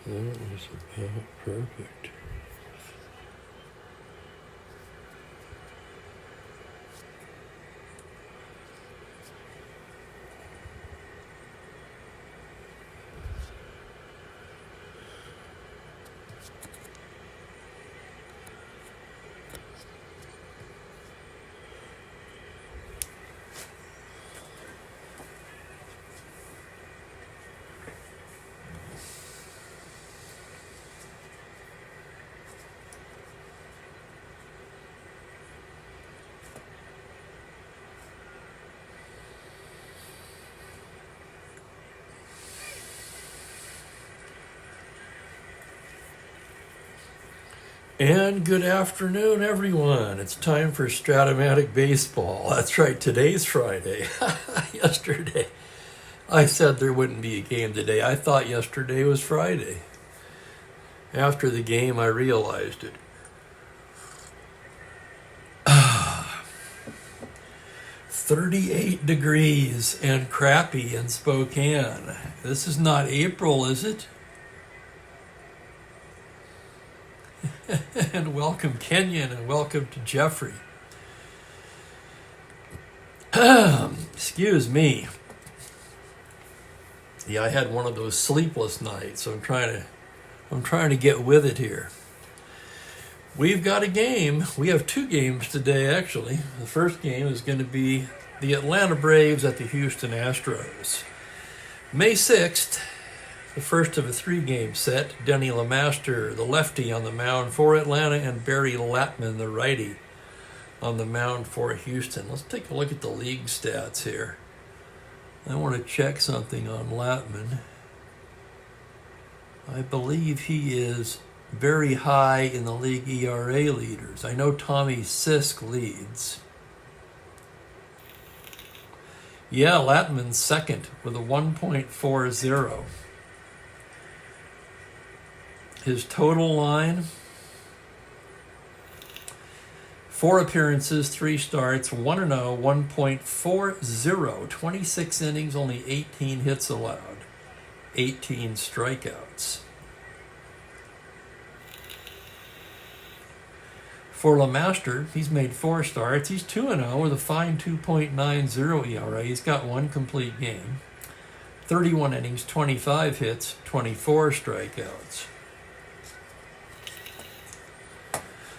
That was about perfect. And good afternoon, everyone. It's time for Strat-O-Matic Baseball. That's right, today's Friday. Yesterday, I said there wouldn't be a game today. I thought yesterday was Friday. After the game, I realized it. 38 degrees and crappy in Spokane. This is not April, is it? And welcome Kenyon, and welcome to Jeffrey. Excuse me. Yeah, I had one of those sleepless nights, so I'm trying to get with it here. We've got a game. We have two games today, actually. The first game is going to be the Atlanta Braves at the Houston Astros. May 6th. The first of a three-game set. Denny LeMaster, the lefty, on the mound for Atlanta, and Barry Latman, the righty, on the mound for Houston. Let's take a look at the league stats here. I want to check something on Latman. I believe he is very high in the league ERA leaders. I know Tommy Sisk leads. Yeah, Latman's second with a 1.40. His total line, 4 appearances, 3 starts, 1-0, 1.40, 26 innings, only 18 hits allowed, 18 strikeouts. For LeMaster, he's made 4 starts. He's 2-0 with a fine 2.90 ERA. He's got 1 complete game, 31 innings, 25 hits, 24 strikeouts.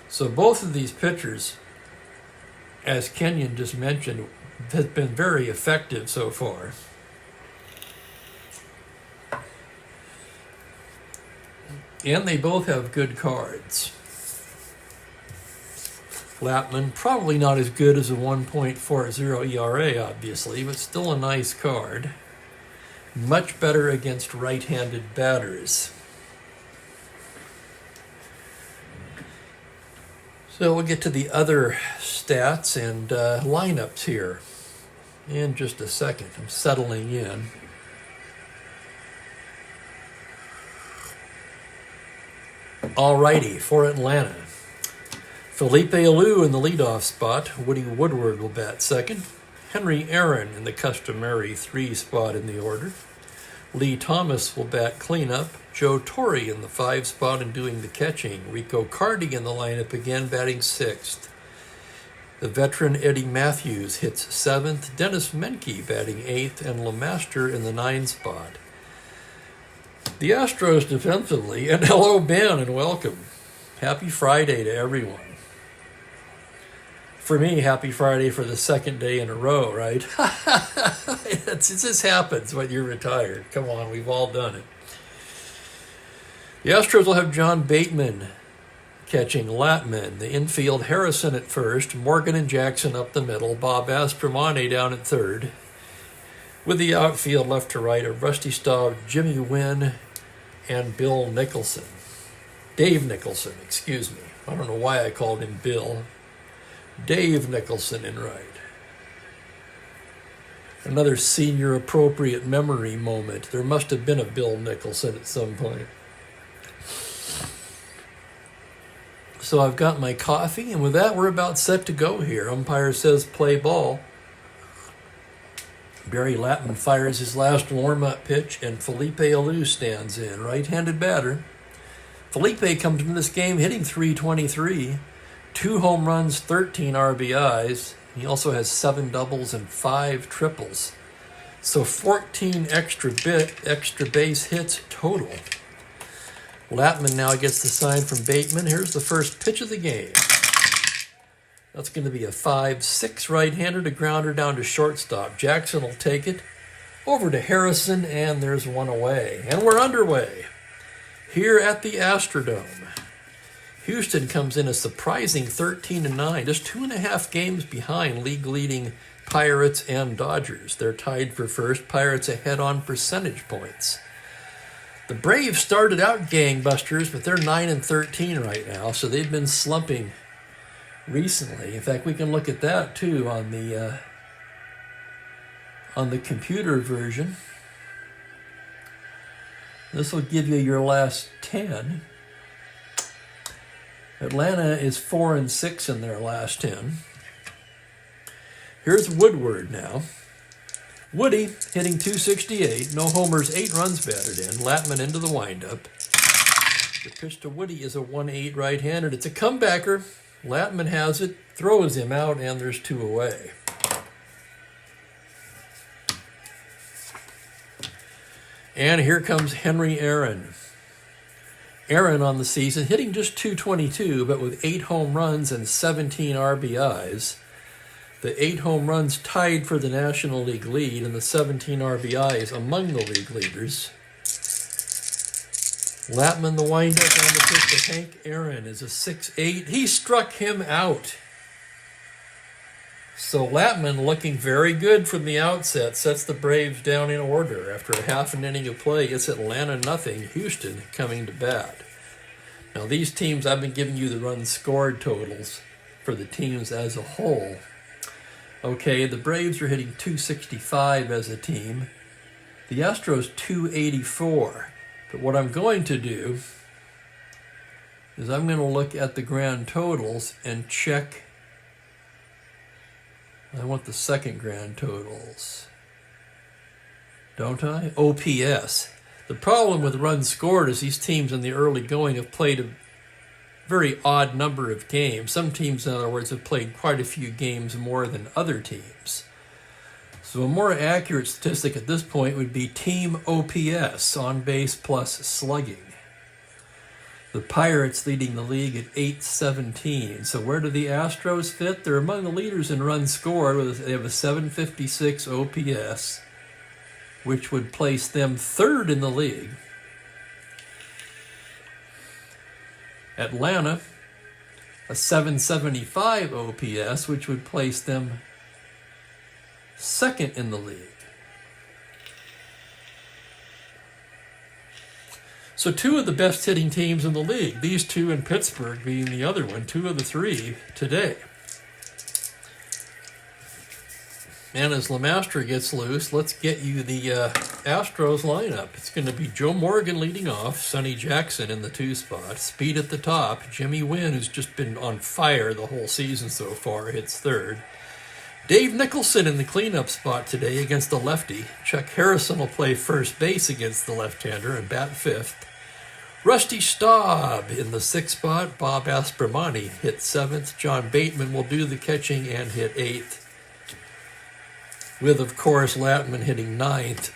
So both of these pitchers, as Kenyon just mentioned, have been very effective so far. And they both have good cards. Latman, probably not as good as a 1.40 ERA, obviously, but still a nice card. Much better against right-handed batters. So we'll get to the other stats and lineups here in just a second. I'm settling in. Alrighty, for Atlanta. Felipe Alou in the leadoff spot. Woody Woodward will bat second. Henry Aaron in the customary 3 spot in the order. Lee Thomas will bat cleanup. Joe Torre in the 5 spot and doing the catching. Rico Cardi in the lineup again, batting 6th. The veteran Eddie Matthews hits 7th. Dennis Menke batting 8th, and LeMaster in the 9 spot. The Astros defensively, and hello Ben, and welcome. Happy Friday to everyone. For me, happy Friday for the second day in a row, right? It just happens when you're retired. Come on, we've all done it. The Astros will have John Bateman catching Latman. The infield, Harrison at first, Morgan and Jackson up the middle, Bob Aspromane down at third. With the outfield left to right of Rusty Staub, Jimmy Wynn, and Bill Nicholson. Dave Nicholson, excuse me. I don't know why I called him Bill. Dave Nicholson in right. Another senior appropriate memory moment. There must have been a Bill Nicholson at some point. So I've got my coffee, and with that, we're about set to go here. Umpire says play ball. Barry Latman fires his last warm-up pitch, and Felipe Alou stands in, right-handed batter. Felipe comes into this game hitting .323, 2 home runs, 13 RBIs. He also has 7 doubles and 5 triples. So 14 extra base hits total. Latman now gets the sign from Bateman. Here's the first pitch of the game. That's going to be a 5-6 right-hander to grounder down to shortstop. Jackson will take it over to Harrison, and there's one away. And we're underway here at the Astrodome. Houston comes in a surprising 13-9, just 2.5 games behind league-leading Pirates and Dodgers. They're tied for first. Pirates ahead on percentage points. The Braves started out gangbusters, but they're 9-13 right now, so they've been slumping recently. In fact, we can look at that too on the computer version. This will give you your last 10. Atlanta is 4-6 in their last 10. Here's Woodward now. Woody hitting .268, no homers, 8 runs batted in. Latman into the windup. The pitch to Woody is a 1-8 right-handed. It's a comebacker. Latman has it, throws him out, and there's 2 away. And here comes Henry Aaron. Aaron on the season, hitting just .222, but with 8 home runs and 17 RBIs. The 8 home runs tied for the National League lead, and the 17 RBIs among the league leaders. Latman, the windup on the pitch to Hank Aaron, is a 6-8. He struck him out. So Latman, looking very good from the outset, sets the Braves down in order. After a half an inning of play, it's Atlanta 0, Houston coming to bat. Now these teams, I've been giving you the runs scored totals for the teams as a whole. Okay, the Braves are hitting .265 as a team. The Astros .284. But what I'm going to do is I'm going to look at the grand totals and check. I want the second grand totals, don't I? OPS. The problem with runs scored is these teams in the early going have played a very odd number of games. Some teams, in other words, have played quite a few games more than other teams. So a more accurate statistic at this point would be team OPS, on base plus slugging. The Pirates leading the league at .817. So where do the Astros fit? They're among the leaders in runs scored. They have a .756 OPS, which would place them third in the league. Atlanta, a .775 OPS, which would place them second in the league. So 2 of the best hitting teams in the league, these 2 in Pittsburgh being the other one, 2 of the 3 today. And as LeMaster gets loose, let's get you the Astros lineup. It's going to be Joe Morgan leading off, Sonny Jackson in the 2 spot, speed at the top. Jimmy Wynn, who's just been on fire the whole season so far, hits third. Dave Nicholson in the cleanup spot today against the lefty. Chuck Harrison will play first base against the left-hander and bat 5th. Rusty Staub in the 6th spot. Bob Aspromani hit 7th. John Bateman will do the catching and hit 8th. With, of course, Latman hitting 9th.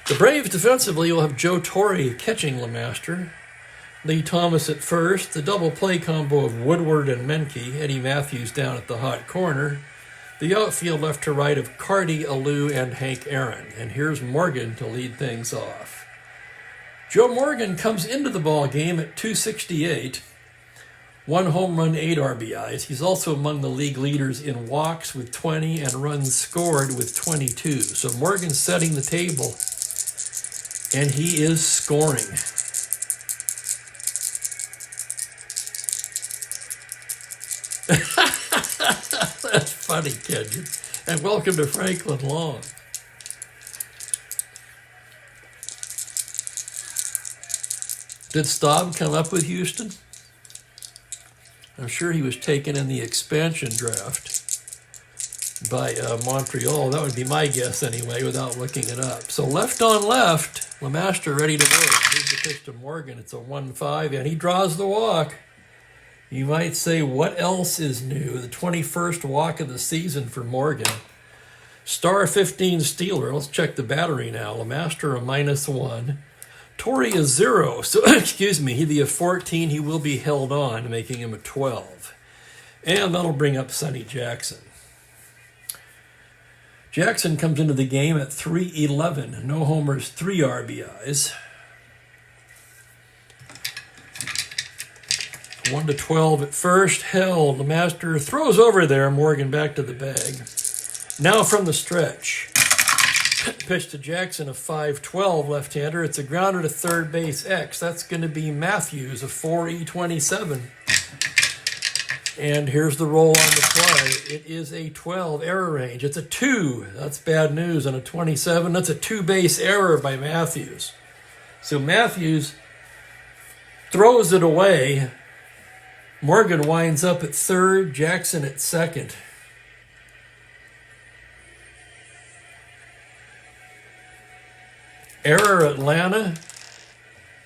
The Braves defensively will have Joe Torre catching LeMaster. Lee Thomas at first, the double play combo of Woodward and Menke, Eddie Matthews down at the hot corner, the outfield left to right of Carty, Alou, and Hank Aaron. And here's Morgan to lead things off. Joe Morgan comes into the ball game at .268, 1 home run, 8 RBIs. He's also among the league leaders in walks with 20 and runs scored with 22. So Morgan's setting the table, and he is scoring. That's funny, Kenyon. And welcome to Franklin Long. Did Staub come up with Houston? I'm sure he was taken in the expansion draft. by Montreal. That would be my guess anyway, without looking it up. So left on left, Lemaster ready to work. Here's the pitch to Morgan. It's a 1-5, and he draws the walk. You might say, what else is new? The 21st walk of the season for Morgan. Star 15 stealer. Let's check the battery now. Lemaster a -1. Torrey is 0. So, excuse me, he'd be a 14. He will be held on, making him a 12. And that'll bring up Sonny Jackson. Jackson comes into the game at 3-11. No homers, 3 RBIs. 1-12 at first. Held. Lemaster throws over there. Morgan back to the bag. Now from the stretch. Pitch to Jackson, a 5-12 left-hander. It's a grounder to third base X. That's going to be Matthews, a 4-27. And here's the roll on the play. It is a 12 error range. It's a 2. That's bad news. On a 27, that's a 2-base error by Matthews. So Matthews throws it away. Morgan winds up at third, Jackson at second. Error Atlanta,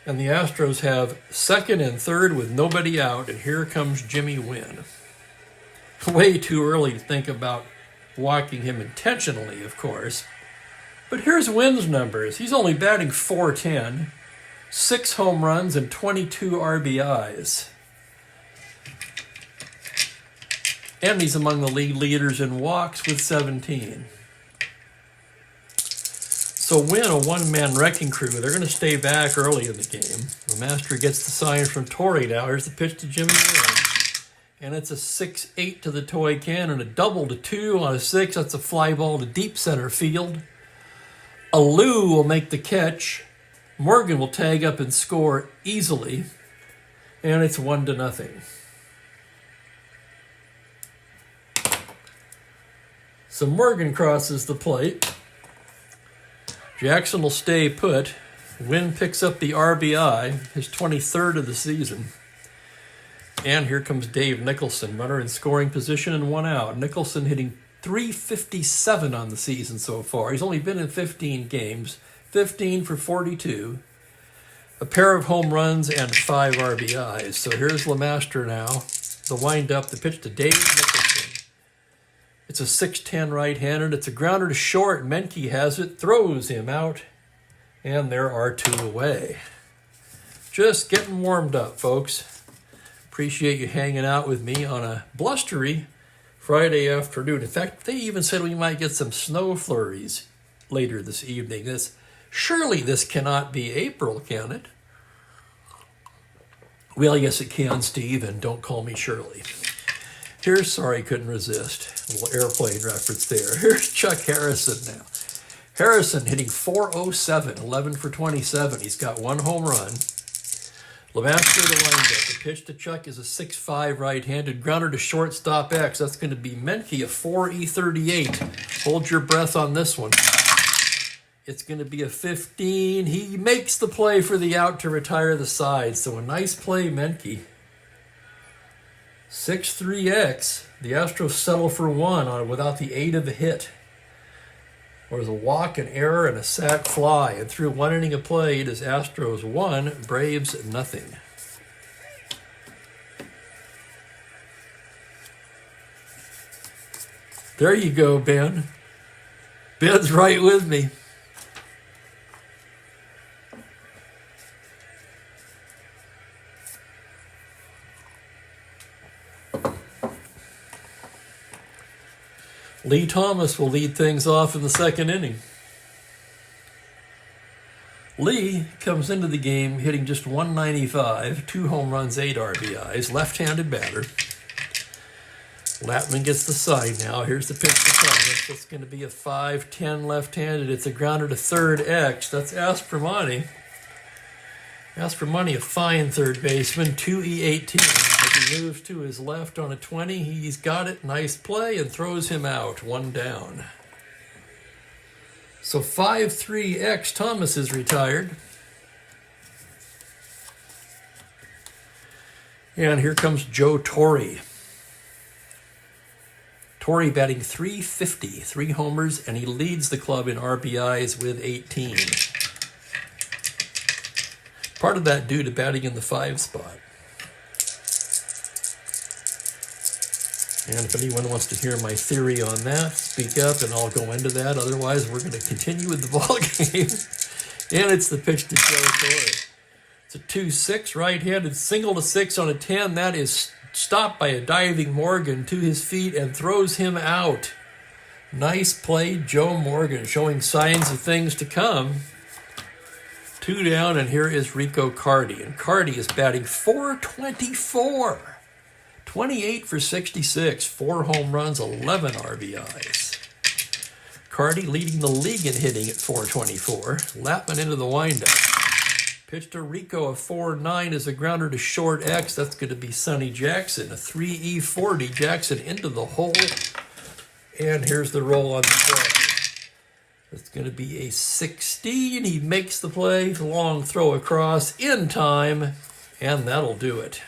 and the Astros have second and third with nobody out, and here comes Jimmy Wynn. Way too early to think about walking him intentionally, of course. But here's Wynn's numbers. He's only batting .410, 6 home runs, and 22 RBIs. And he's among the league leaders in walks with 17. So Wynn, a one-man wrecking crew. They're going to stay back early in the game. Lemaster gets the sign from Torrey now. Here's the pitch to Jimmy Wynn. And it's a 6-8 to the toy can and a double to 2 on a 6. That's a fly ball to deep center field. Alou will make the catch. Morgan will tag up and score easily. And it's 1-0. So Morgan crosses the plate. Jackson will stay put. Wynn picks up the RBI, his 23rd of the season. And here comes Dave Nicholson, runner in scoring position and 1 out. Nicholson hitting .357 on the season so far. He's only been in 15 games, 15 for 42, a pair of home runs and 5 RBIs. So here's Lemaster now. The wind-up, the pitch to Dave Nicholson. It's a 6-10 right-handed. It's a grounder to short. Menke has it, throws him out, and there are 2 away. Just getting warmed up, folks. Appreciate you hanging out with me on a blustery Friday afternoon. In fact, they even said we might get some snow flurries later this evening. Surely this cannot be April, can it? Well, yes, it can, Steve, and don't call me Shirley. Here's, sorry, couldn't resist. A little airplane reference there. Here's Chuck Harrison now. Harrison hitting .407, 11 for 27. He's got 1 home run. Lemaster the windup. The pitch to Chuck is a 6-5 right-handed grounder to shortstop X. That's going to be Menke, a 4-38. Hold your breath on this one. It's going to be a 15. He makes the play for the out to retire the side. So a nice play, Menke. 6-3X. The Astros settle for 1 on without the aid of a hit. There's a walk, an error, and a sac fly. And through 1 inning of play, it is Astros 1, Braves 0. There you go, Ben. Ben's right with me. Lee Thomas will lead things off in the 2nd inning. Lee comes into the game hitting just .195, 2 home runs, 8 RBIs, left-handed batter. Latman gets the side now. Here's the pitch to Thomas. That's going to be a 5-10 left-handed. It's a grounder to third X. That's Aspromani. Aspromani, a fine third baseman, 2E18. As he moves to his left on a 20, he's got it. Nice play and throws him out. 1 down. So 5-3X, Thomas is retired. And here comes Joe Torre. Torrey batting .350, 3 homers, and he leads the club in RBIs with 18. Part of that due to batting in the 5 spot. And if anyone wants to hear my theory on that, speak up and I'll go into that. Otherwise, we're going to continue with the ball game. And it's the pitch to Joe Torrey. It's a 2-6 right-handed single to 6 on a 10. That is stopped by a diving Morgan to his feet and throws him out. Nice play, Joe Morgan, showing signs of things to come. 2 down, and here is Rico Carty. And Carty is batting .424. 28 for 66, 4 home runs, 11 RBIs. Carty leading the league in hitting at .424. Latman into the windup. Pitch to Rico, a 4-9 is a grounder to short X. That's going to be Sonny Jackson. A 3E40, Jackson into the hole. And here's the roll on the play. It's going to be a 16. He makes the play. Long throw across in time. And that'll do it.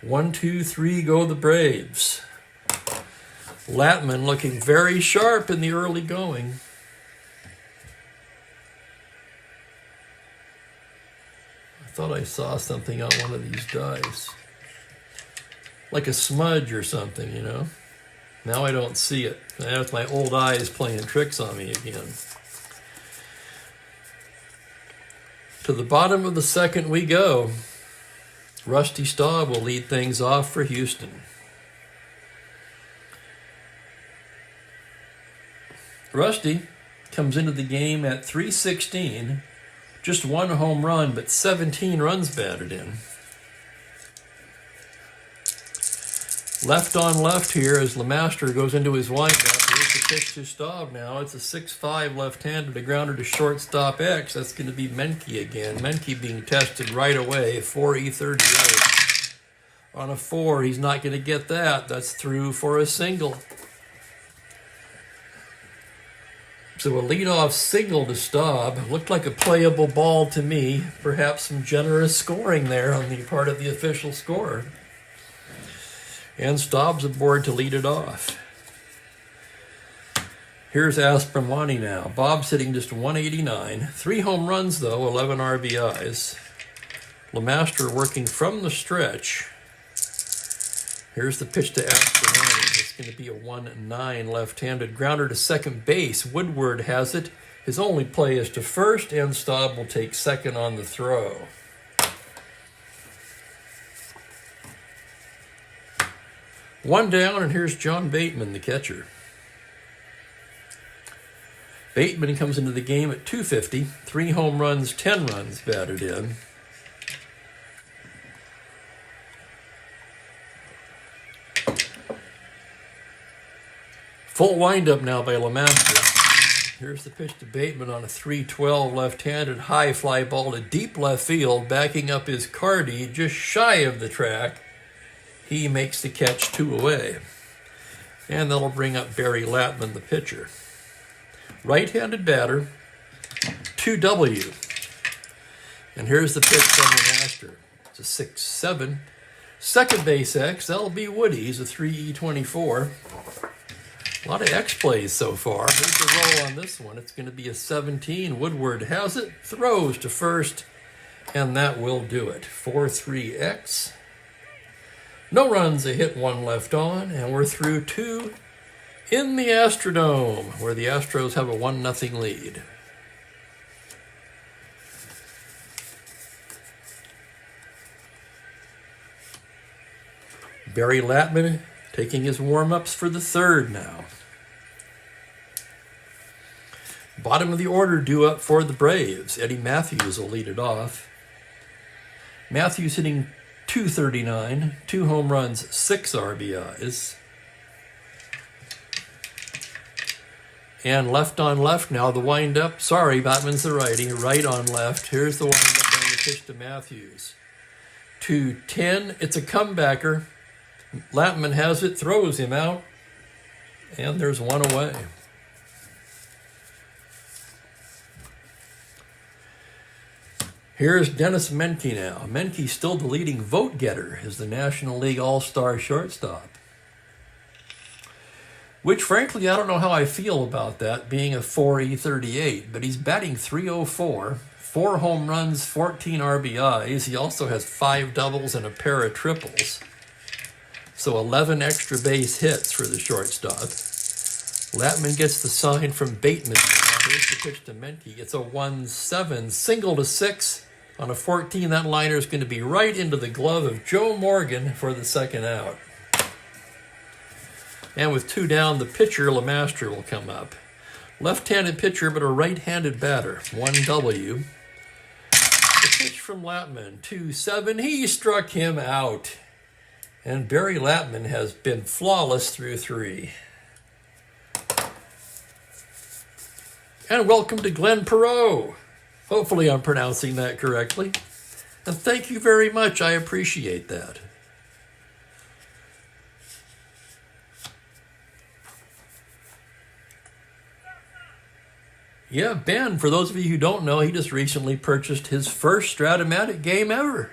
1, 2, 3, go the Braves. Latman looking very sharp in the early going. I thought I saw something on one of these dice. Like a smudge or something, you know. Now I don't see it. That's my old eyes playing tricks on me again. To the bottom of the second we go. Rusty Staub will lead things off for Houston. Rusty comes into the game at .316, just 1 home run, but 17 runs batted in. Left on left here as LeMaster goes into his windup. Here's the pitch to Staub now. It's a 6-5 left-handed, a grounder to shortstop X. That's going to be Menke again. Menke being tested right away, 4E38. On a 4, he's not going to get that. That's through for a single. So a leadoff single to Staub. Looked like a playable ball to me. Perhaps some generous scoring there on the part of the official scorer. And Staub's aboard to lead it off. Here's Aspromani now. Bob's hitting just .189. 3 home runs, though, 11 RBIs. LeMaster working from the stretch. Here's the pitch to Aspromani. It's going to be a 1-9 left-handed grounder to second base. Woodward has it. His only play is to first, and Staub will take second on the throw. One down, and here's John Bateman, the catcher. Bateman comes into the game at .250, 3 home runs, 10 runs batted in. Full windup now by LeMaster. Here's the pitch to Bateman on a 3-12 left-handed high fly ball to deep left field, backing up his Carty just shy of the track. He makes the catch 2 away. And that'll bring up Barry Latman, the pitcher. Right-handed batter, 2W. And here's the pitch from LeMaster. It's a 6-7. Second base X, that'll be Woody's, a 3E24. A lot of X plays so far. Here's the roll on this one. It's going to be a 17. Woodward has it, throws to first, and that will do it. 4-3 No runs, a hit, 1 left on, and we're through 2 in the Astrodome, where the Astros have a 1-0 lead. Barry Latman taking his warm-ups for the third now. Bottom of the order due up for the Braves. Eddie Matthews will lead it off. Matthews hitting .239, 2 home runs, 6 RBIs. And left on left now, the windup. Sorry, Batman's the righty. Right on left. Here's the windup on the pitch to Matthews. 2-10. It's a comebacker. Latman has it, throws him out, and there's 1 away. Here's Dennis Menke now. Menke still the leading vote getter as the National League All-Star shortstop. Which, frankly, I don't know how I feel about that, being a 4.38, but he's batting .304, 4 home runs, 14 RBIs. He also has 5 doubles and a pair of triples. So 11 extra base hits for the shortstop. Latman gets the sign from Bateman. Here's the pitch to Menke. It's a 1-7, single to 6 on a 14. That liner is going to be right into the glove of Joe Morgan for the second out. And with 2 down, the pitcher, Lemasters, will come up. Left-handed pitcher, but a right-handed batter. 1W. The pitch from Latman, 2-7. He struck him out. And Barry Latman has been flawless through 3. And welcome to Glenn Perot. Hopefully I'm pronouncing that correctly. And thank you very much. I appreciate that. Yeah, Ben, for those of you who don't know, he just recently purchased his first Strat-O-Matic game ever.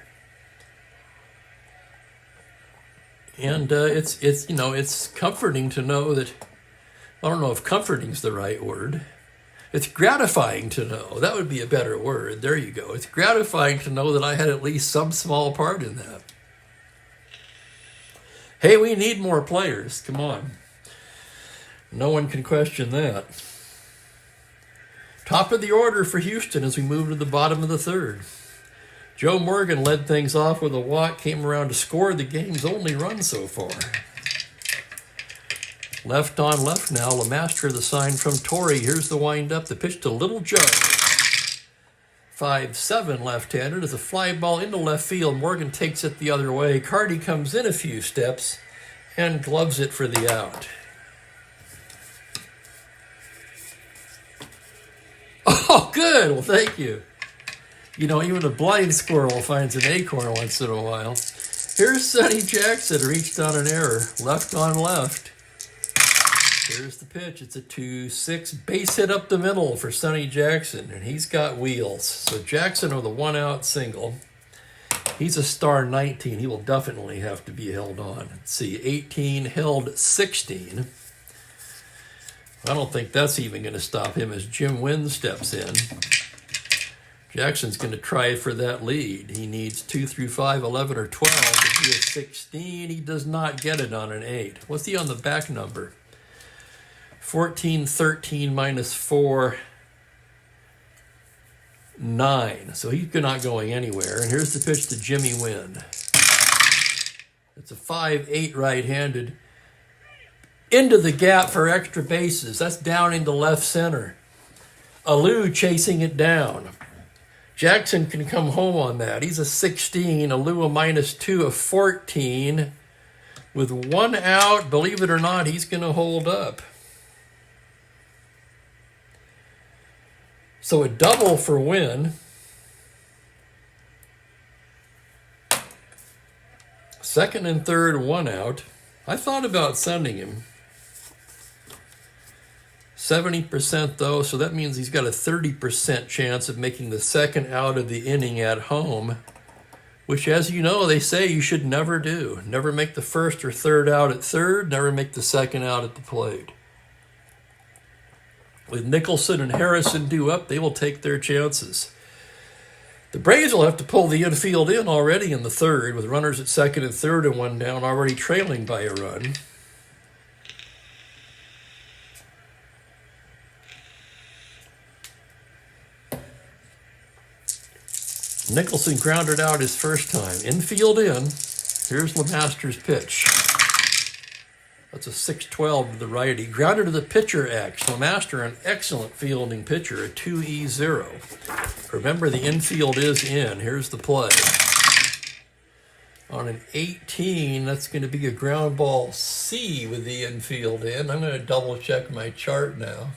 And it's comforting to know that, I don't know if comforting is the right word. It's gratifying to know. That would be a better word. There you go. It's gratifying to know that I had at least some small part in that. Hey, we need more players. Come on. No one can question that. Top of the order for Houston as we move to the bottom of the 3rd. Joe Morgan led things off with a walk, came around to score the game's only run so far. Left on left now, Lemasters the sign from Torrey. Here's the windup, the pitch to Little Joe. 5-7 left-handed as a fly ball into left field. Morgan takes it the other way. Carty comes in a few steps and gloves it for the out. Oh, good. Well, thank you. You know, even a blind squirrel finds an acorn once in a while. Here's Sonny Jackson, reached on an error. Left on left. Here's the pitch. It's a 2-6 base hit up the middle for Sonny Jackson, and he's got wheels. So Jackson with a 1-out single. He's a star 19. He will definitely have to be held on. Let's see, 18 held 16. I don't think that's even going to stop him as Jim Wynn steps in. Jackson's going to try for that lead. He needs 2 through 5, 11, or 12 to be a 16. He does not get it on an 8. What's he on the back number? 14, 13 minus 4, 9. So he's not going anywhere. And here's the pitch to Jimmy Wynn. It's a 5-8 right-handed. Into the gap for extra bases. That's down into left center. Alou chasing it down. Jackson can come home on that. He's a 16. Alou a -2, a 14. With 1 out, believe it or not, he's going to hold up. So a double for Wynn. Second and third, 1 out. I thought about sending him. 70% though, so that means he's got a 30% chance of making the second out of the inning at home, which, as you know, they say you should never do. Never make the first or third out at third, never make the second out at the plate. With Nicholson and Harrison due up, they will take their chances. The Braves will have to pull the infield in already in the 3rd, with runners at second and third and 1 down, already trailing by a run. Nicholson grounded out his first time. Infield in. Here's Lemasters' pitch. That's a 6-12 to the righty. Grounded to the pitcher X. Lemasters, an excellent fielding pitcher, a 2-0. Remember, the infield is in. Here's the play. On an 18, that's going to be a ground ball C with the infield in. I'm going to double check my chart now.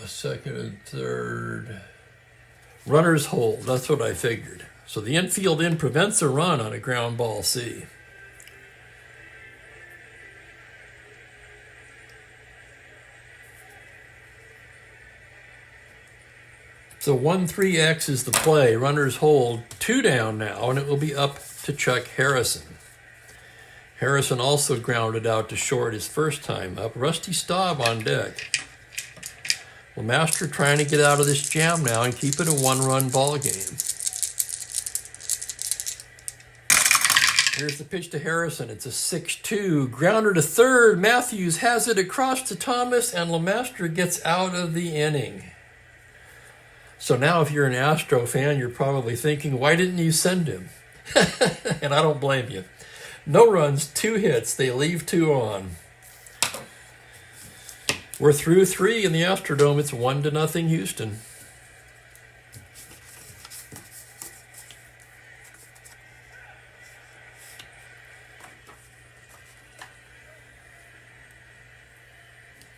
Second and third. Runners hold. That's what I figured. So the infield in prevents a run on a ground ball C. So 1-3X is the play. Runners hold 2 down now, and it will be up to Chuck Harrison. Harrison also grounded out to short his first time up. Rusty Staub on deck. LeMaster trying to get out of this jam now and keep it a 1-run ball game. Here's the pitch to Harrison. It's a 6-2. Grounder to third. Matthews has it across to Thomas, and LeMaster gets out of the inning. So now if you're an Astro fan, you're probably thinking, why didn't you send him? And I don't blame you. No runs, 2 hits. They leave 2 on. We're through 3 in the Astrodome. It's 1-0 Houston.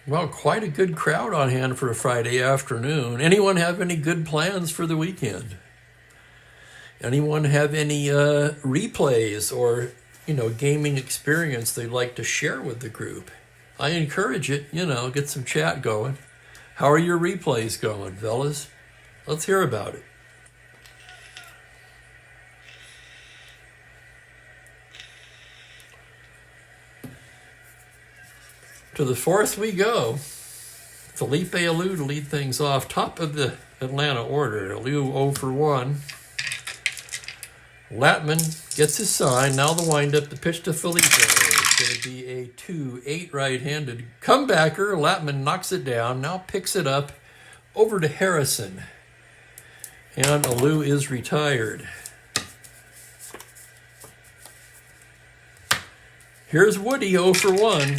Well, quite a good crowd on hand for a Friday afternoon. Anyone have any good plans for the weekend? Anyone have any replays or, gaming experience they'd like to share with the group? I encourage it, get some chat going. How are your replays going, fellas? Let's hear about it. To the 4th we go. Felipe Alou to lead things off. Top of the Atlanta order. Alou 0 for 1. Latman gets his sign. Now the windup. The pitch to Felipe. It's going to be a 2-8 right-handed comebacker. Latman knocks it down. Now picks it up over to Harrison. And Alou is retired. Here's Woody 0 for 1.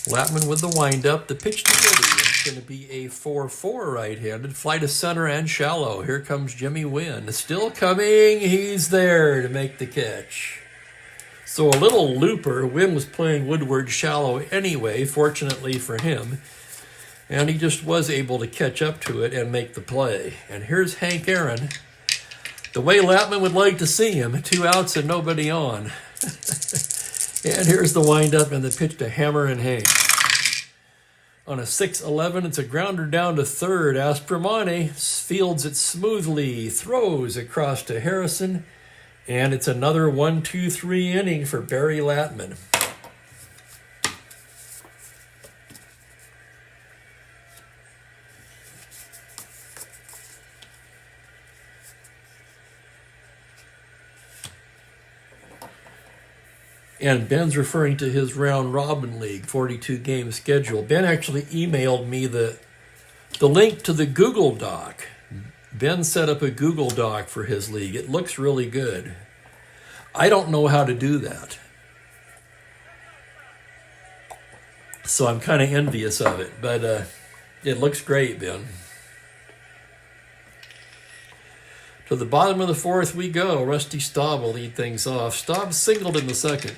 Latman with the windup. The pitch to Woody. It's going to be a 4-4 right-handed. Fly to center and shallow. Here comes Jimmy Wynn. Still coming. He's there to make the catch. So a little looper. Wynn was playing Woodward shallow anyway, fortunately for him. And he just was able to catch up to it and make the play. And here's Hank Aaron. The way Latman would like to see him. 2 outs and nobody on. And here's the windup and the pitch to Hammer and Hank. On a 6-11, it's a grounder down to third. Aspromani fields it smoothly, throws across to Harrison, and it's another 1-2-3 inning for Barry Latman. And Ben's referring to his round robin league, 42-game schedule. Ben actually emailed me the link to the Google Doc. Ben set up a Google Doc for his league. It looks really good. I don't know how to do that. So I'm kind of envious of it, but it looks great, Ben. To the bottom of the 4th we go. Rusty Staub will lead things off. Staub singled in the 2nd.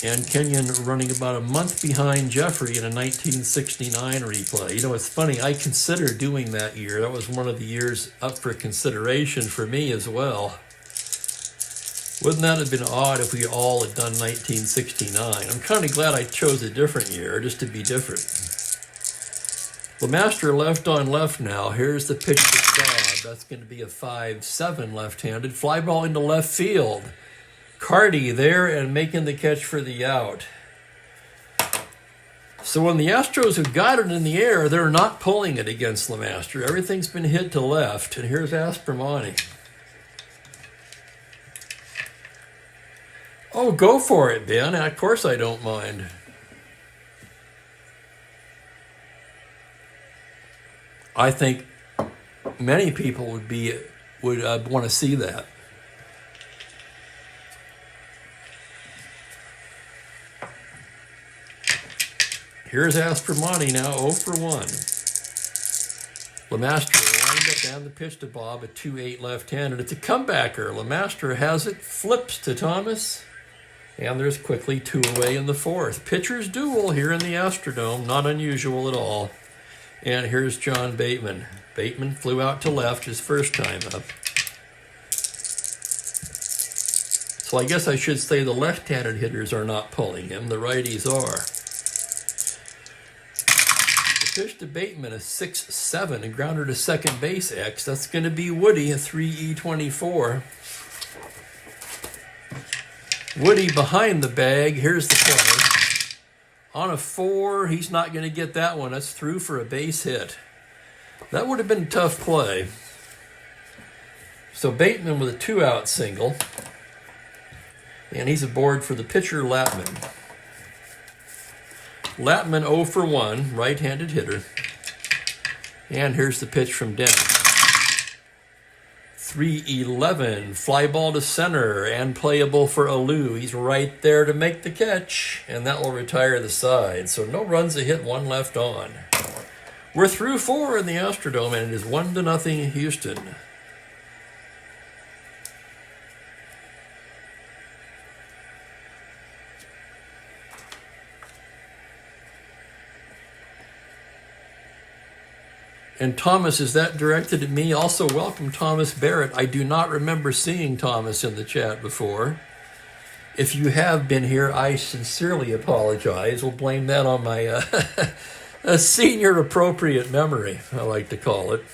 And Kenyon running about a month behind Jeffrey in a 1969 replay. It's funny, I considered doing that year. That was one of the years up for consideration for me as well. Wouldn't that have been odd if we all had done 1969? I'm kind of glad I chose a different year, just to be different. LeMaster left on left now. Here's the pitch to Staub. That's going to be a 5-7 left-handed. Fly ball into left field. Carty there and making the catch for the out. So when the Astros have got it in the air, they're not pulling it against LeMaster. Everything's been hit to left. And here's Aspromani. Oh, go for it, Ben. Of course I don't mind. I think many people would want to see that. Here's Aspromani now 0 for 1. LeMaster lined up down the pitch to Bob, a 2-8 left-handed. It's a comebacker. LeMaster has it, flips to Thomas, and there's quickly 2 away in the 4th. Pitchers duel here in the Astrodome, not unusual at all. And here's John Bateman. Bateman flew out to left his first time up. So I guess I should say the left-handed hitters are not pulling him. The righties are. The pitch to Bateman, a 6-7, and grounder to second base X. That's going to be Woody, a 3E24. Woody behind the bag. Here's the play. On a 4, he's not going to get that one. That's through for a base hit. That would have been a tough play. So Bateman with a 2-out single. And he's aboard for the pitcher, Latman. Latman 0 for 1, right-handed hitter. And here's the pitch from Dennis. 3-11, fly ball to center, and playable for Alou. He's right there to make the catch, and that will retire the side. So no runs a hit, 1 left on. We're through 4 in the Astrodome, and it is 1-0 Houston. And Thomas, is that directed at me? Also, welcome Thomas Barrett. I do not remember seeing Thomas in the chat before. If you have been here, I sincerely apologize. We'll blame that on my a senior appropriate memory, I like to call it.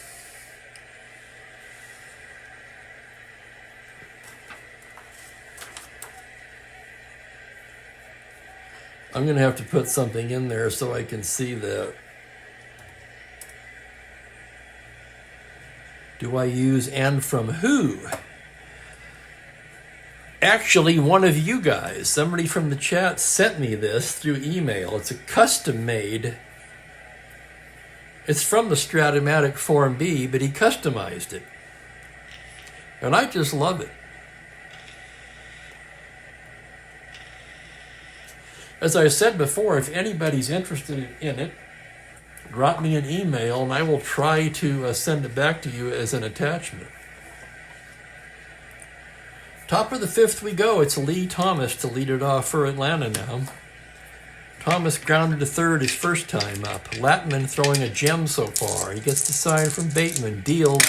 I'm going to have to put something in there so I can see that. Do I use and from who? Actually, one of you guys, somebody from the chat sent me this through email. It's a custom made. It's from the Strat-O-Matic Form B, but he customized it. And I just love it. As I said before, if anybody's interested in it, drop me an email and I will try to send it back to you as an attachment. Top of the 5th we go. It's Lee Thomas to lead it off for Atlanta now. Thomas grounded to third his first time up. Latman throwing a gem so far. He gets the sign from Bateman. Deals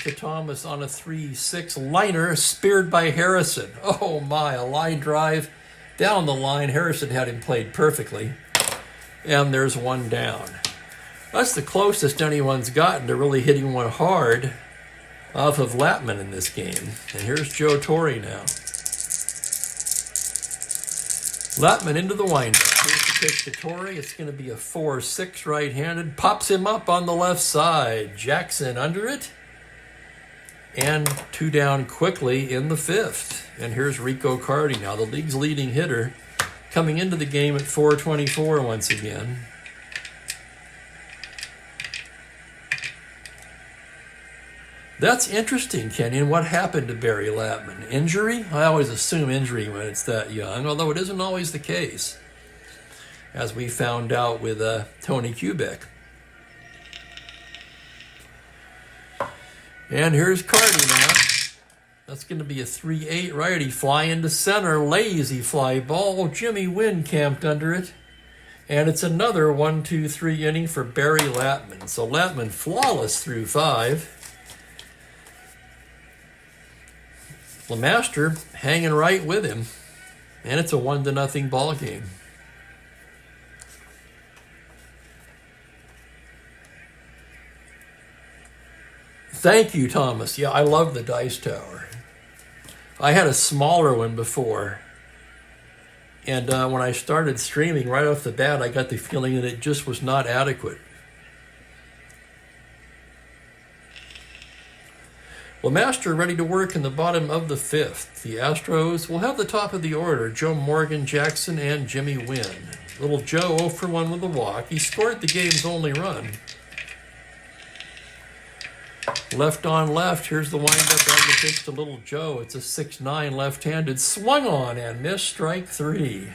to Thomas on a 3-6 liner, speared by Harrison. Oh my, a line drive down the line. Harrison had him played perfectly. And there's one down. That's the closest anyone's gotten to really hitting one hard off of Latman in this game. And here's Joe Torre now. Latman into the windup. Here's the pitch to Torre. It's going to be a 4-6 right-handed. Pops him up on the left side. Jackson under it. And 2 down quickly in the 5th. And here's Rico Carty now, the league's leading hitter, coming into the game at 424 once again. That's interesting, Kenyon. What happened to Barry Latman? Injury? I always assume injury when it's that young, although it isn't always the case, as we found out with Tony Kubek. And here's Carty now. That's going to be a 3-8 righty. Fly into center. Lazy fly ball. Jimmy Wynn camped under it. And it's another 1-2-3 inning for Barry Latman. So Latman flawless through 5. Lemaster hanging right with him. And it's a 1-0 ball game. Thank you, Thomas. Yeah, I love the dice tower. I had a smaller one before. And when I started streaming right off the bat, I got the feeling that it just was not adequate. Lemaster ready to work in the bottom of the 5th. The Astros will have the top of the order. Joe Morgan, Jackson, and Jimmy Wynn. Little Joe 0 for 1 with a walk. He scored the game's only run. Left on left. Here's the windup on the pitch to Little Joe. It's a 6-9 left-handed. Swung on and missed, strike 3.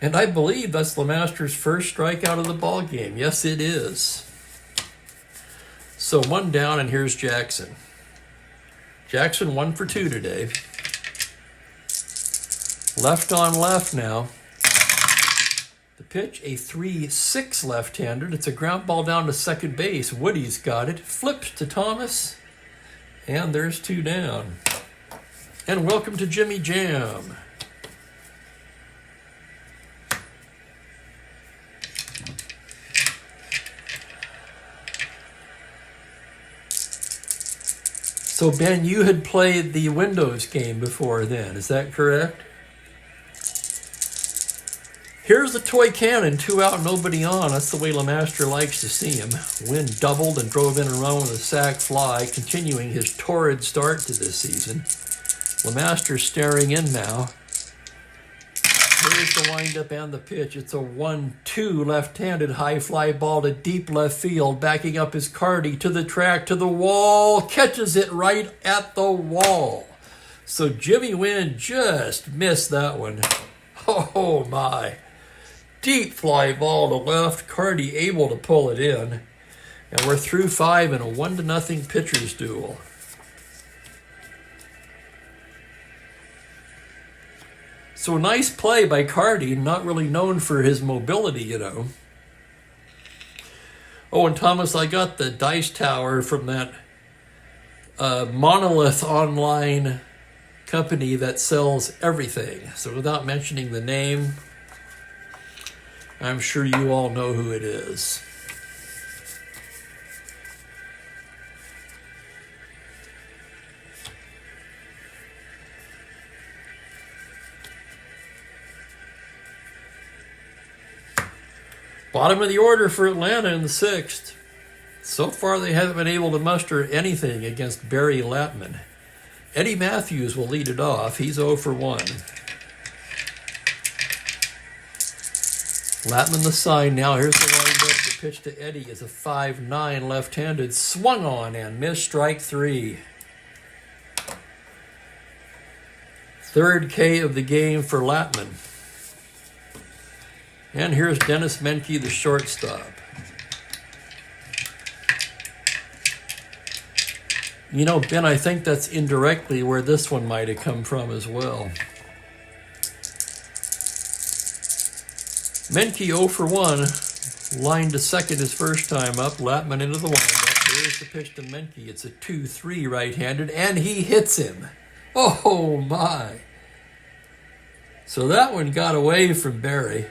And I believe that's Lemaster's first strikeout of the ball game. Yes, it is. So 1 down, and here's Jackson. Jackson 1 for 2 today. Left on left now. The pitch, a 3-6 left-hander. It's a ground ball down to second base. Woody's got it. Flips to Thomas. And there's 2 down. And welcome to Jimmy Jam. So, Ben, you had played the Windows game before then, is that correct? Here's the toy cannon, 2 out, nobody on. That's the way LeMaster likes to see him. Wind doubled and drove in a run with a sac fly, continuing his torrid start to this season. LeMaster staring in now. Here's the windup and the pitch. It's a 1-2 left-handed high fly ball to deep left field, backing up his Cardi to the track, to the wall, catches it right at the wall. So Jimmy Wynn just missed that one. Oh my. Deep fly ball to left, Cardi able to pull it in. And we're through 5 in a 1-0 pitcher's duel. So nice play by Cardi, not really known for his mobility, you know. Oh, and Thomas, I got the dice tower from that Monolith online company that sells everything. So without mentioning the name, I'm sure you all know who it is. Bottom of the order for Atlanta in the 6th. So far, they haven't been able to muster anything against Barry Latman. Eddie Matthews will lead it off. He's 0 for 1. Latman the sign now. Here's the windup. The pitch to Eddie is a 5-9 left-handed. Swung on and missed, strike 3. Third K of the game for Latman. And here's Dennis Menke, the shortstop. You know, Ben, I think that's indirectly where this one might have come from as well. Menke 0 for 1, lined to second his first time up. Latman into the windup. There's the pitch to Menke. It's a 2-3 right-handed, and he hits him. Oh, my. So that one got away from Barry.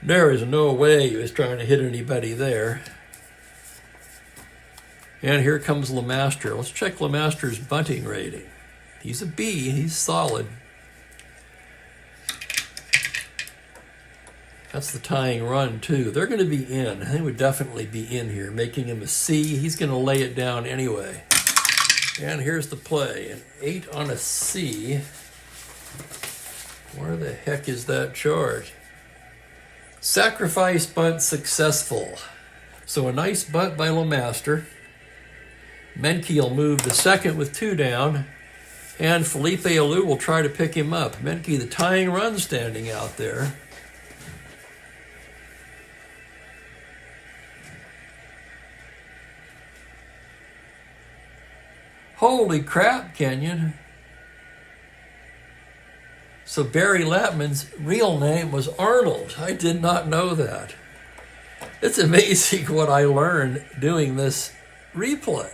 There is no way he was trying to hit anybody there. And here comes LeMaster. Let's check LeMaster's bunting rating. He's a B. He's solid. That's the tying run, too. They're going to be in. They would definitely be in here, making him a C. He's going to lay it down anyway. And here's the play. An 8 on a C. Where the heck is that chart? Sacrifice bunt successful. So a nice bunt by LeMaster. Menke will move to second with 2 down. And Felipe Alou will try to pick him up. Menke, the tying run, standing out there. Holy crap, Kenyon. So Barry Latman's real name was Arnold. I did not know that. It's amazing what I learned doing this replay.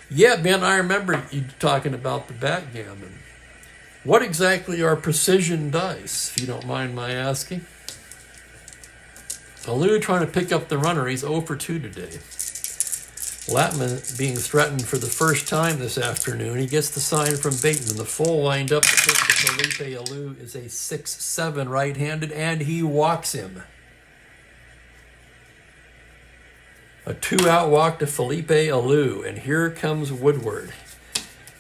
Yeah, Ben, I remember you talking about the backgammon. What exactly are precision dice, if you don't mind my asking? Alou trying to pick up the runner. He's 0 for 2 today. Latman being threatened for the first time this afternoon. He gets the sign from Bateman. The full wind-up. The pitch to Felipe Alou is a 6-7 right-handed, and he walks him. A 2-out walk to Felipe Alou, and here comes Woodward.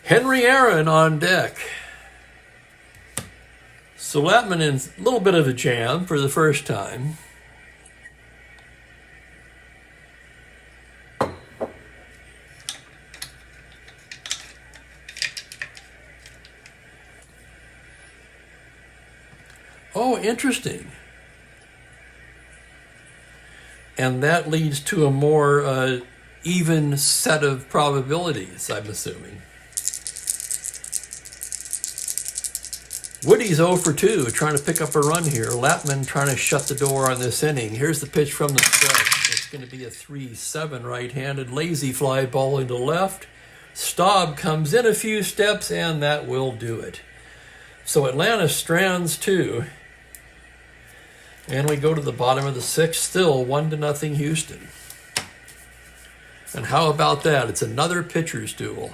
Henry Aaron on deck. So Latman in a little bit of a jam for the first time. Oh, interesting. And that leads to a more even set of probabilities, I'm assuming. Woody's 0 for 2, trying to pick up a run here. Lapman trying to shut the door on this inning. Here's the pitch from the stretch. It's going to be a 3-7 right-handed. Lazy fly ball into left. Staub comes in a few steps, and that will do it. So Atlanta strands 2. And we go to the bottom of the 6th, still 1-0 Houston. And how about that? It's another pitcher's duel.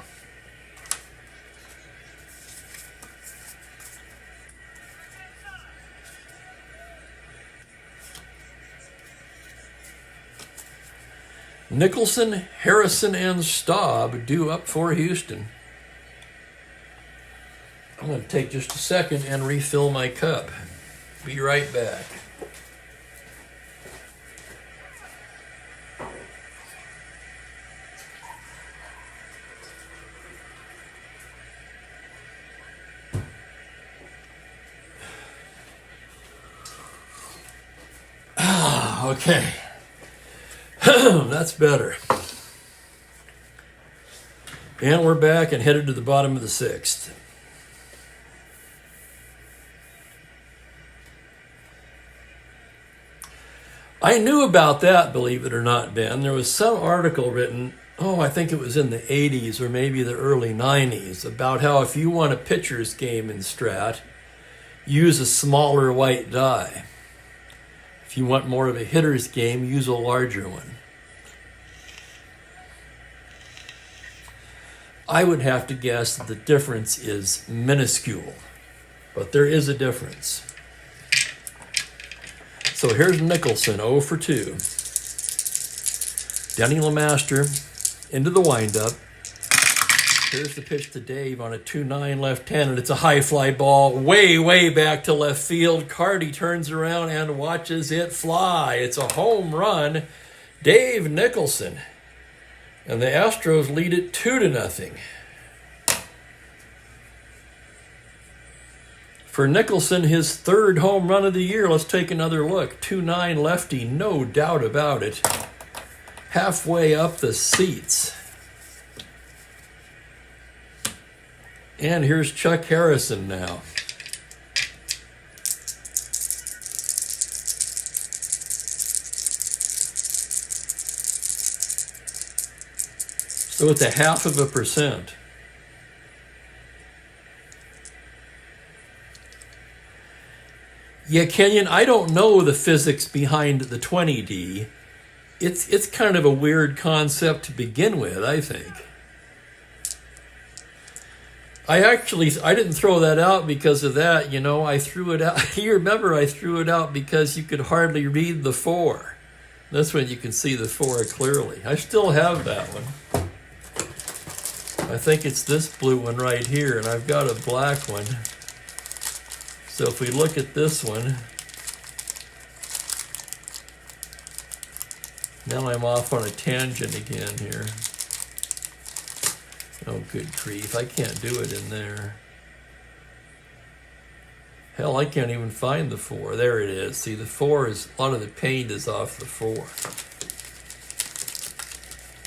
Nicholson, Harrison, and Staub due up for Houston. I'm going to take just a second and refill my cup. Be right back. Okay. That's better. And we're back and headed to the bottom of the 6th. I knew about that, believe it or not, Ben. There was some article written, I think it was in the 80s or maybe the early 90s, about how if you want a pitcher's game in Strat, use a smaller white die. If you want more of a hitter's game, use a larger one. I would have to guess that the difference is minuscule, but there is a difference. So here's Nicholson, 0 for 2. Denny LeMaster into the windup. Here's the pitch to Dave on a 2-9 left-handed. It's a high fly ball way, way back to left field. Carty turns around and watches it fly. It's a home run. Dave Nicholson. And the Astros lead it 2-0. For Nicholson, his 3rd home run of the year. Let's take another look. 2-9 lefty, no doubt about it. Halfway up the seats. And here's Chuck Harrison now. So it's a 0.5%. Yeah, Kenyon, I don't know the physics behind the 20D. It's kind of a weird concept to begin with, I think. I didn't throw that out because of that, I threw it out. You remember I threw it out because you could hardly read the 4. That's when you can see the 4 clearly. I still have that one. I think it's this blue one right here, and I've got a black one. So if we look at this one, now I'm off on a tangent again here. Oh, good grief. I can't do it in there. Hell, I can't even find the 4. There it is. See, the 4 is, a lot of the paint is off the 4.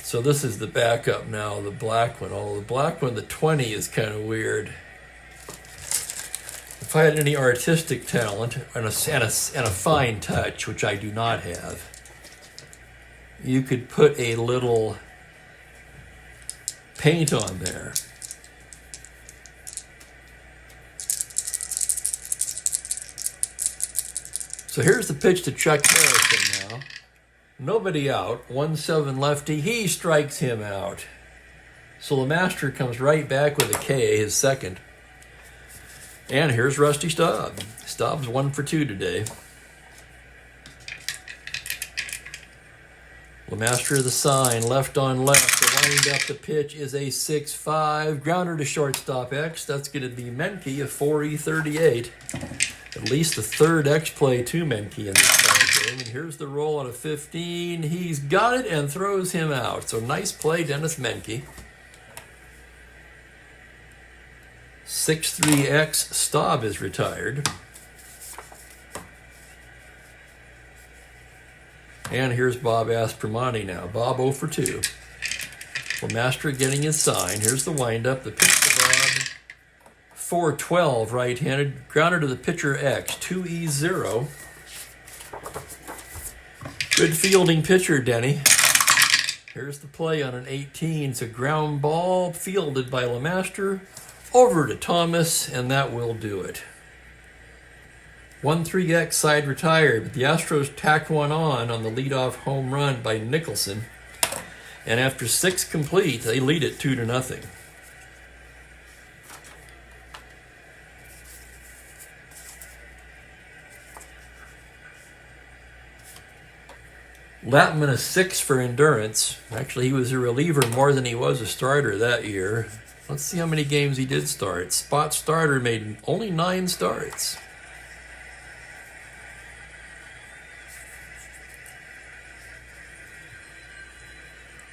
So this is the backup now, the black one. Oh, the black one, the 20 is kind of weird. If I had any artistic talent and a fine touch, which I do not have, you could put a little paint on there. So here's the pitch to Chuck Harrison now. Nobody out. 1-7 lefty. He strikes him out. So LeMaster comes right back with a K, his 2nd. And here's Rusty Staub. Staub's 1 for 2 today. LeMaster the sign, left on left. The wind up the pitch is a 6-5. Grounder to shortstop X. That's going to be Menke, a 4-38. At least the 3rd X play to Menke in this ball game. And here's the roll on a 15. He's got it and throws him out. So nice play, Dennis Menke. 6-3X. Staub is retired. And here's Bob Aspromonte now. Bob 0 for 2. LeMaster getting his sign. Here's the windup. The pitch to Bob. 412 right-handed, grounded to the pitcher X, 2E0. Good fielding pitcher, Denny. Here's the play on an 18. It's a ground ball fielded by LeMaster over to Thomas, and that will do it. 1-3X side retired, but the Astros tacked one on the leadoff home run by Nicholson. And after 6 complete, they lead it 2-0. Latman a 6 for endurance. Actually, he was a reliever more than he was a starter that year. Let's see how many games he did start. Spot starter made only 9 starts.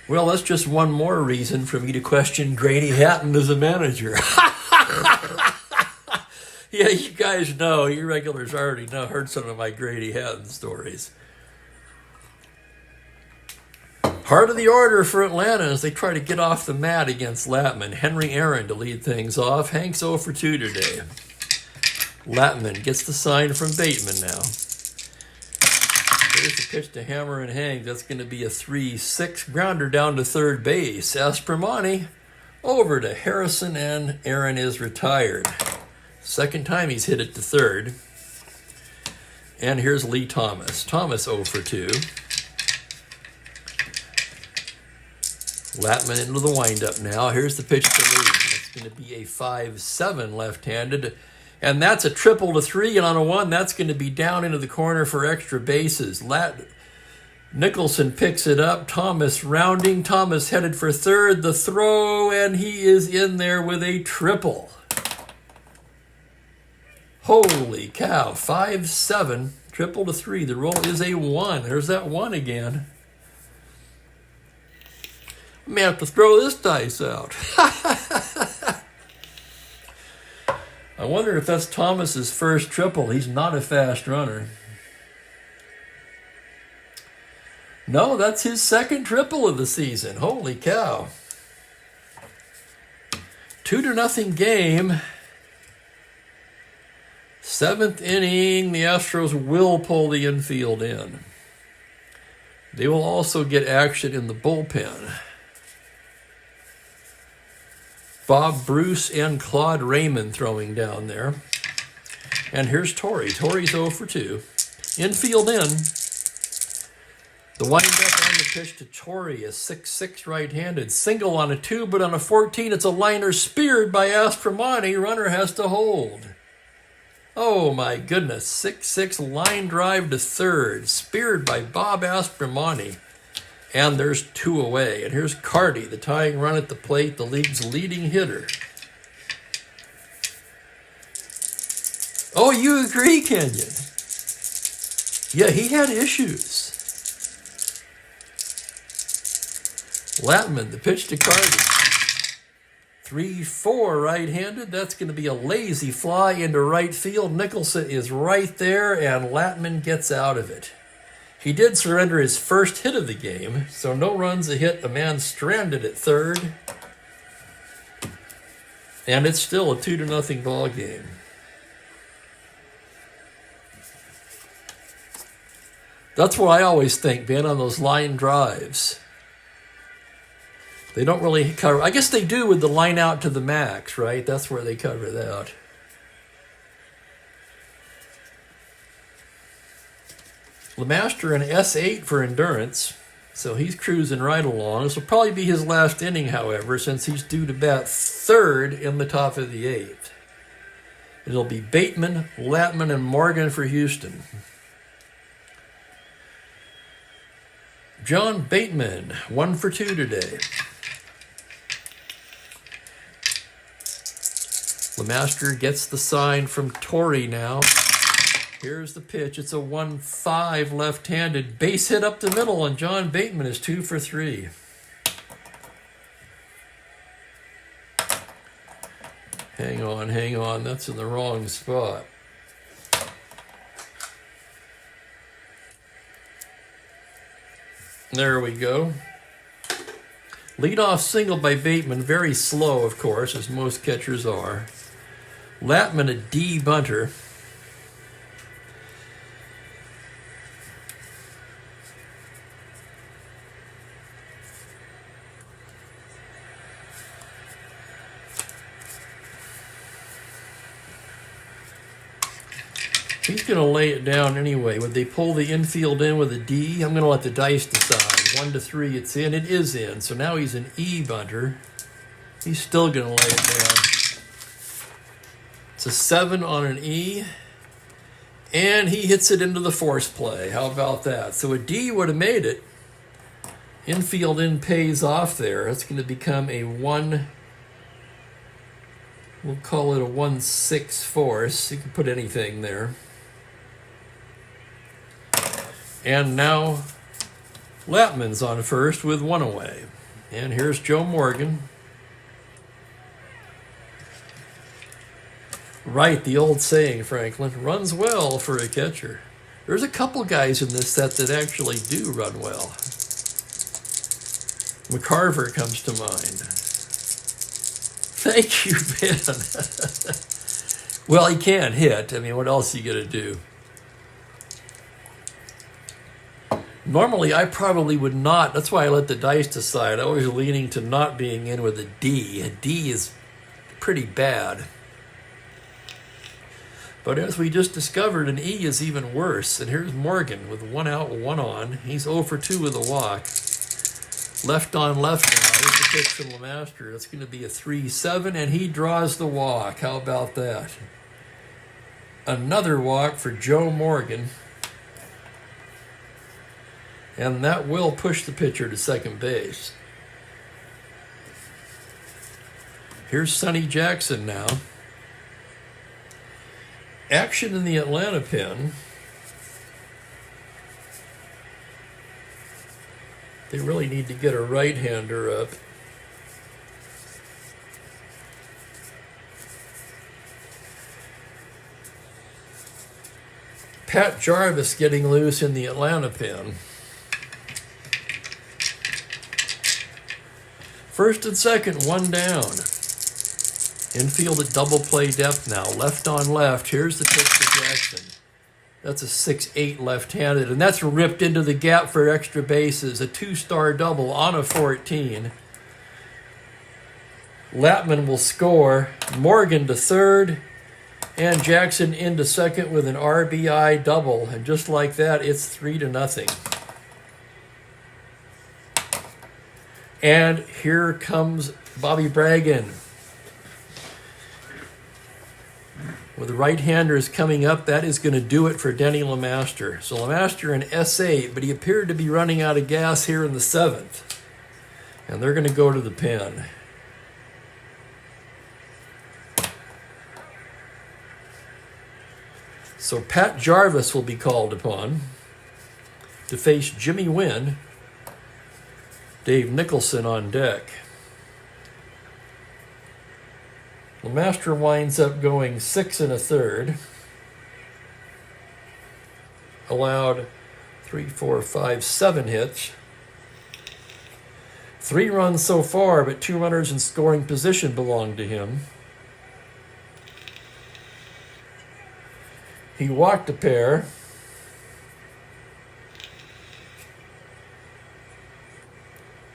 Well, that's just one more reason for me to question Grady Hatton as a manager. Yeah, you guys know, you regulars already know, heard some of my Grady Hatton stories. Heart of the order for Atlanta as they try to get off the mat against Latman. Henry Aaron to lead things off. Hank's 0 for 2 today. Latman gets the sign from Bateman now. There's the pitch to Hammer and Hank. That's going to be a 3-6 grounder down to third base. Aspromani over to Harrison, and Aaron is retired. Second time he's hit it to third. And here's Lee Thomas. Thomas 0 for 2. Latman into the windup now. Here's the pitch to Lee. It's going to be a 5-7 left-handed. And that's a triple to 3, and on a 1, that's going to be down into the corner for extra bases. Nicholson picks it up. Thomas rounding. Thomas headed for third. The throw, and he is in there with a triple. Holy cow. 5-7, triple to 3. The roll is a 1. There's that 1 again. I may have to throw this dice out. I wonder if that's Thomas's first triple. He's not a fast runner. No, that's his second triple of the season. Holy cow. 2-0 game. 7th inning, the Astros will pull the infield in. They will also get action in the bullpen. Bob Bruce and Claude Raymond throwing down there. And here's Torrey. Torrey's 0 for 2. Infield in. The windup on the pitch to Torrey, a 6-6 right-handed. Single on a 2, but on a 14, it's a liner speared by Aspromani. Runner has to hold. Oh my goodness. 6-6 line drive to third. Speared by Bob Aspromani. And there's 2 away. And here's Carty, the tying run at the plate, the league's leading hitter. Oh, you agree, Kenyon? Yeah, he had issues. Latman, the pitch to Carty. 3-4 right-handed. That's going to be a lazy fly into right field. Nicholson is right there, and Latman gets out of it. He did surrender his first hit of the game, so no runs, a hit, a man stranded at third. And it's still a 2-0 ball game. That's what I always think, Ben, on those line drives. They don't really cover. I guess they do with the line out to the max, right? That's where they cover that. LeMaster an S8 for endurance, so he's cruising right along. This will probably be his last inning, however, since he's due to bat third in the top of the 8th. It'll be Bateman, Latman, and Morgan for Houston. John Bateman, 1 for 2 today. LeMaster gets the sign from Torrey now. Here's the pitch. It's a 1-5 left-handed. Base hit up the middle, and John Bateman is 2 for 3. Hang on. That's in the wrong spot. There we go. Leadoff single by Bateman. Very slow, of course, as most catchers are. Latman a D bunter. He's going to lay it down anyway. Would they pull the infield in with a D? I'm going to let the dice decide. 1 to 3, it's in. It is in. So now he's an E bunter. He's still going to lay it down. It's a 7 on an E. And he hits it into the force play. How about that? So a D would have made it. Infield in pays off there. That's going to become a 1. We'll call it a 1-6 force. You can put anything there. And now Latman's on first with 1 away. And here's Joe Morgan. Right, the old saying, Franklin, runs well for a catcher. There's a couple guys in this set that actually do run well. McCarver comes to mind. Thank you, Ben. Well, he can't hit. I mean, what else are you going to do? Normally, I probably would not. That's why I let the dice decide. I was leaning to not being in with a D. A D is pretty bad. But as we just discovered, an E is even worse. And here's Morgan with 1 out, 1 on. He's 0 for 2 with a walk. Left on left now. Here's the pitch from LeMaster. That's going to be a 3-7, and he draws the walk. How about that? Another walk for Joe Morgan. And that will push the pitcher to second base. Here's Sonny Jackson now. Action in the Atlanta pen. They really need to get a right-hander up. Pat Jarvis getting loose in the Atlanta pen. First and second, 1 down. Infield at double play depth now. Left on left. Here's the pitch to Jackson. That's a 6-8 left-handed, and that's ripped into the gap for extra bases. A 2-star double on a 14. Latman will score. Morgan to third, and Jackson into second with an RBI double. And just like that, it's 3-0. And here comes Bobby Bragan. With the right-handers coming up, that is going to do it for Denny LeMaster. So LeMaster in S8, but he appeared to be running out of gas here in the 7th. And they're going to go to the pen. So Pat Jarvis will be called upon to face Jimmy Wynn. Dave Nicholson on deck. LeMaster winds up going 6 1/3. Allowed 3, 4, 5, 7 hits. 3 runs so far, but 2 runners in scoring position belong to him. He walked a pair.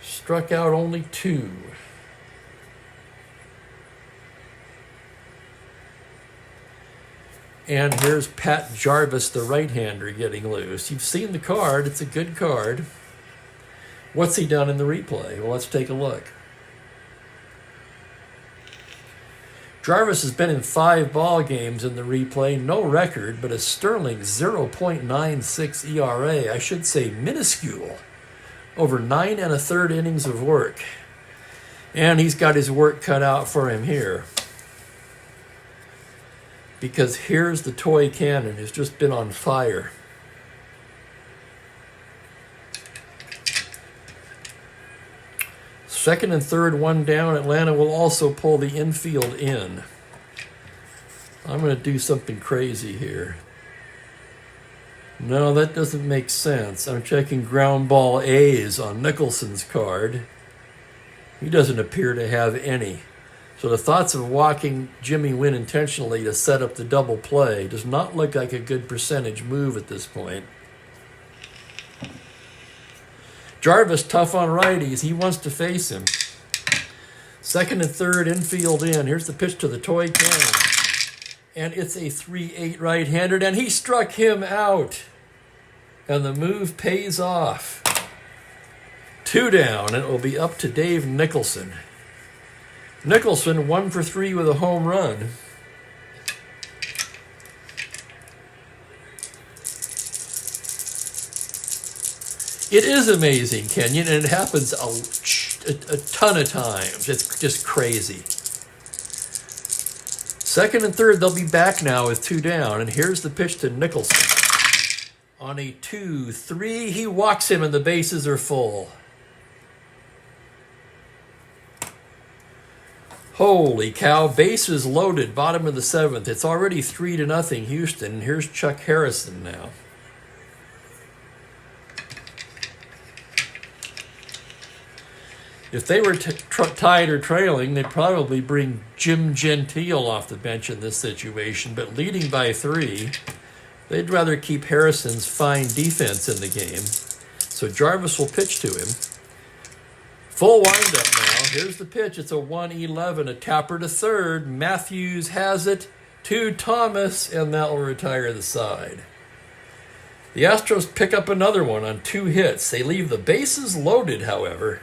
Struck out only 2. And here's Pat Jarvis, the right-hander, getting loose. You've seen the card. It's a good card. What's he done in the replay? Well, let's take a look. Jarvis has been in 5 ball games in the replay. No record, but a sterling 0.96 ERA. I should say minuscule. Over 9 1/3 innings of work. And he's got his work cut out for him here. Because here's the toy cannon. It's just been on fire. Second and third, 1 down. Atlanta will also pull the infield in. I'm going to do something crazy here. No, that doesn't make sense. I'm checking ground ball A's on Nicholson's card. He doesn't appear to have any. So the thoughts of walking Jimmy Wynn intentionally to set up the double play does not look like a good percentage move at this point. Jarvis tough on righties. He wants to face him. Second and third, infield in. Here's the pitch to the toy cannon. And it's a 3-8 right-hander, and he struck him out. And the move pays off. 2 down, and it will be up to Dave Nicholson. Nicholson 1 for 3 with a home run. It is amazing, Kenyon, and it happens a ton of times. It's just crazy. Second and third, they'll be back now with 2 down, and here's the pitch to Nicholson. On a 2-3, he walks him, and the bases are full. Holy cow, bases loaded, bottom of the 7th. It's already 3-0 Houston. Here's Chuck Harrison now. If they were tied or trailing, they'd probably bring Jim Gentile off the bench in this situation. But leading by 3, they'd rather keep Harrison's fine defense in the game. So Jarvis will pitch to him. Full windup now. Here's the pitch. It's a 1-11, a tapper to third. Matthews has it to Thomas, and that will retire the side. The Astros pick up another one on 2 hits. They leave the bases loaded, however.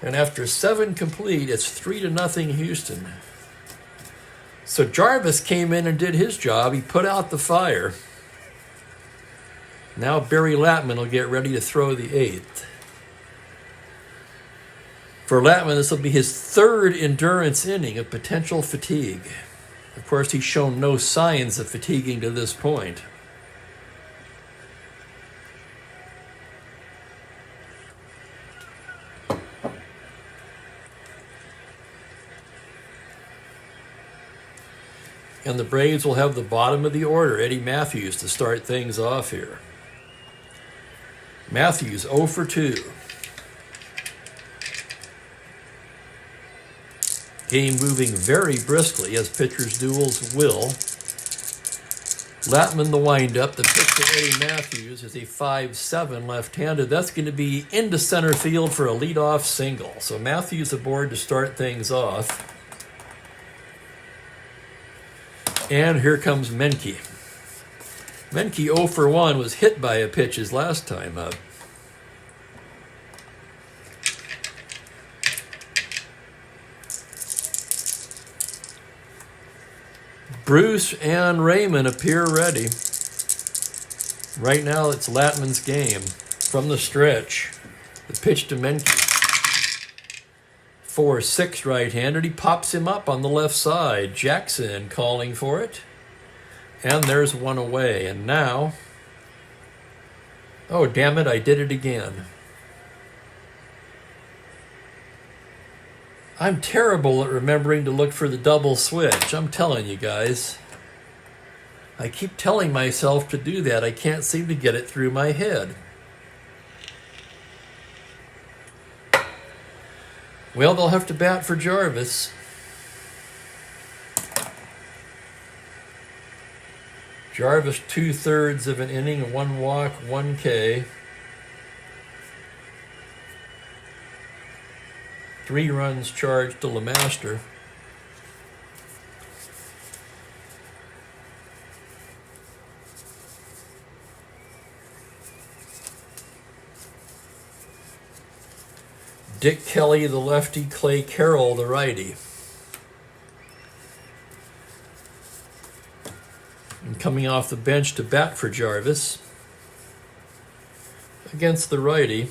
And after 7 complete, it's 3-0 Houston. So Jarvis came in and did his job. He put out the fire. Now Barry Latman will get ready to throw the 8th. For Latman, this will be his 3rd endurance inning of potential fatigue. Of course, he's shown no signs of fatiguing to this point. And the Braves will have the bottom of the order, Eddie Matthews, to start things off here. Matthews 0 for 2. Game moving very briskly, as pitchers' duels will. Latman the windup. The pitch to Eddie Matthews is a 5-7 left-handed. That's going to be into center field for a leadoff single. So Matthews aboard to start things off. And here comes Menke. Menke 0 for 1 was hit by a pitch his last time up. Bruce and Raymond appear ready. Right now it's Latman's game. From the stretch, the pitch to Menke. 4-6 right-handed. He pops him up on the left side. Jackson calling for it. And there's one away. And now, oh, damn it, I did it again. I'm terrible at remembering to look for the double switch. I'm telling you guys. I keep telling myself to do that. I can't seem to get it through my head. Well, they'll have to bat for Jarvis. Jarvis 2/3 of an inning, 1 walk, 1 K. 3 runs charged to LeMaster. Dick Kelly, the lefty, Clay Carroll, the righty. And coming off the bench to bat for Jarvis against the righty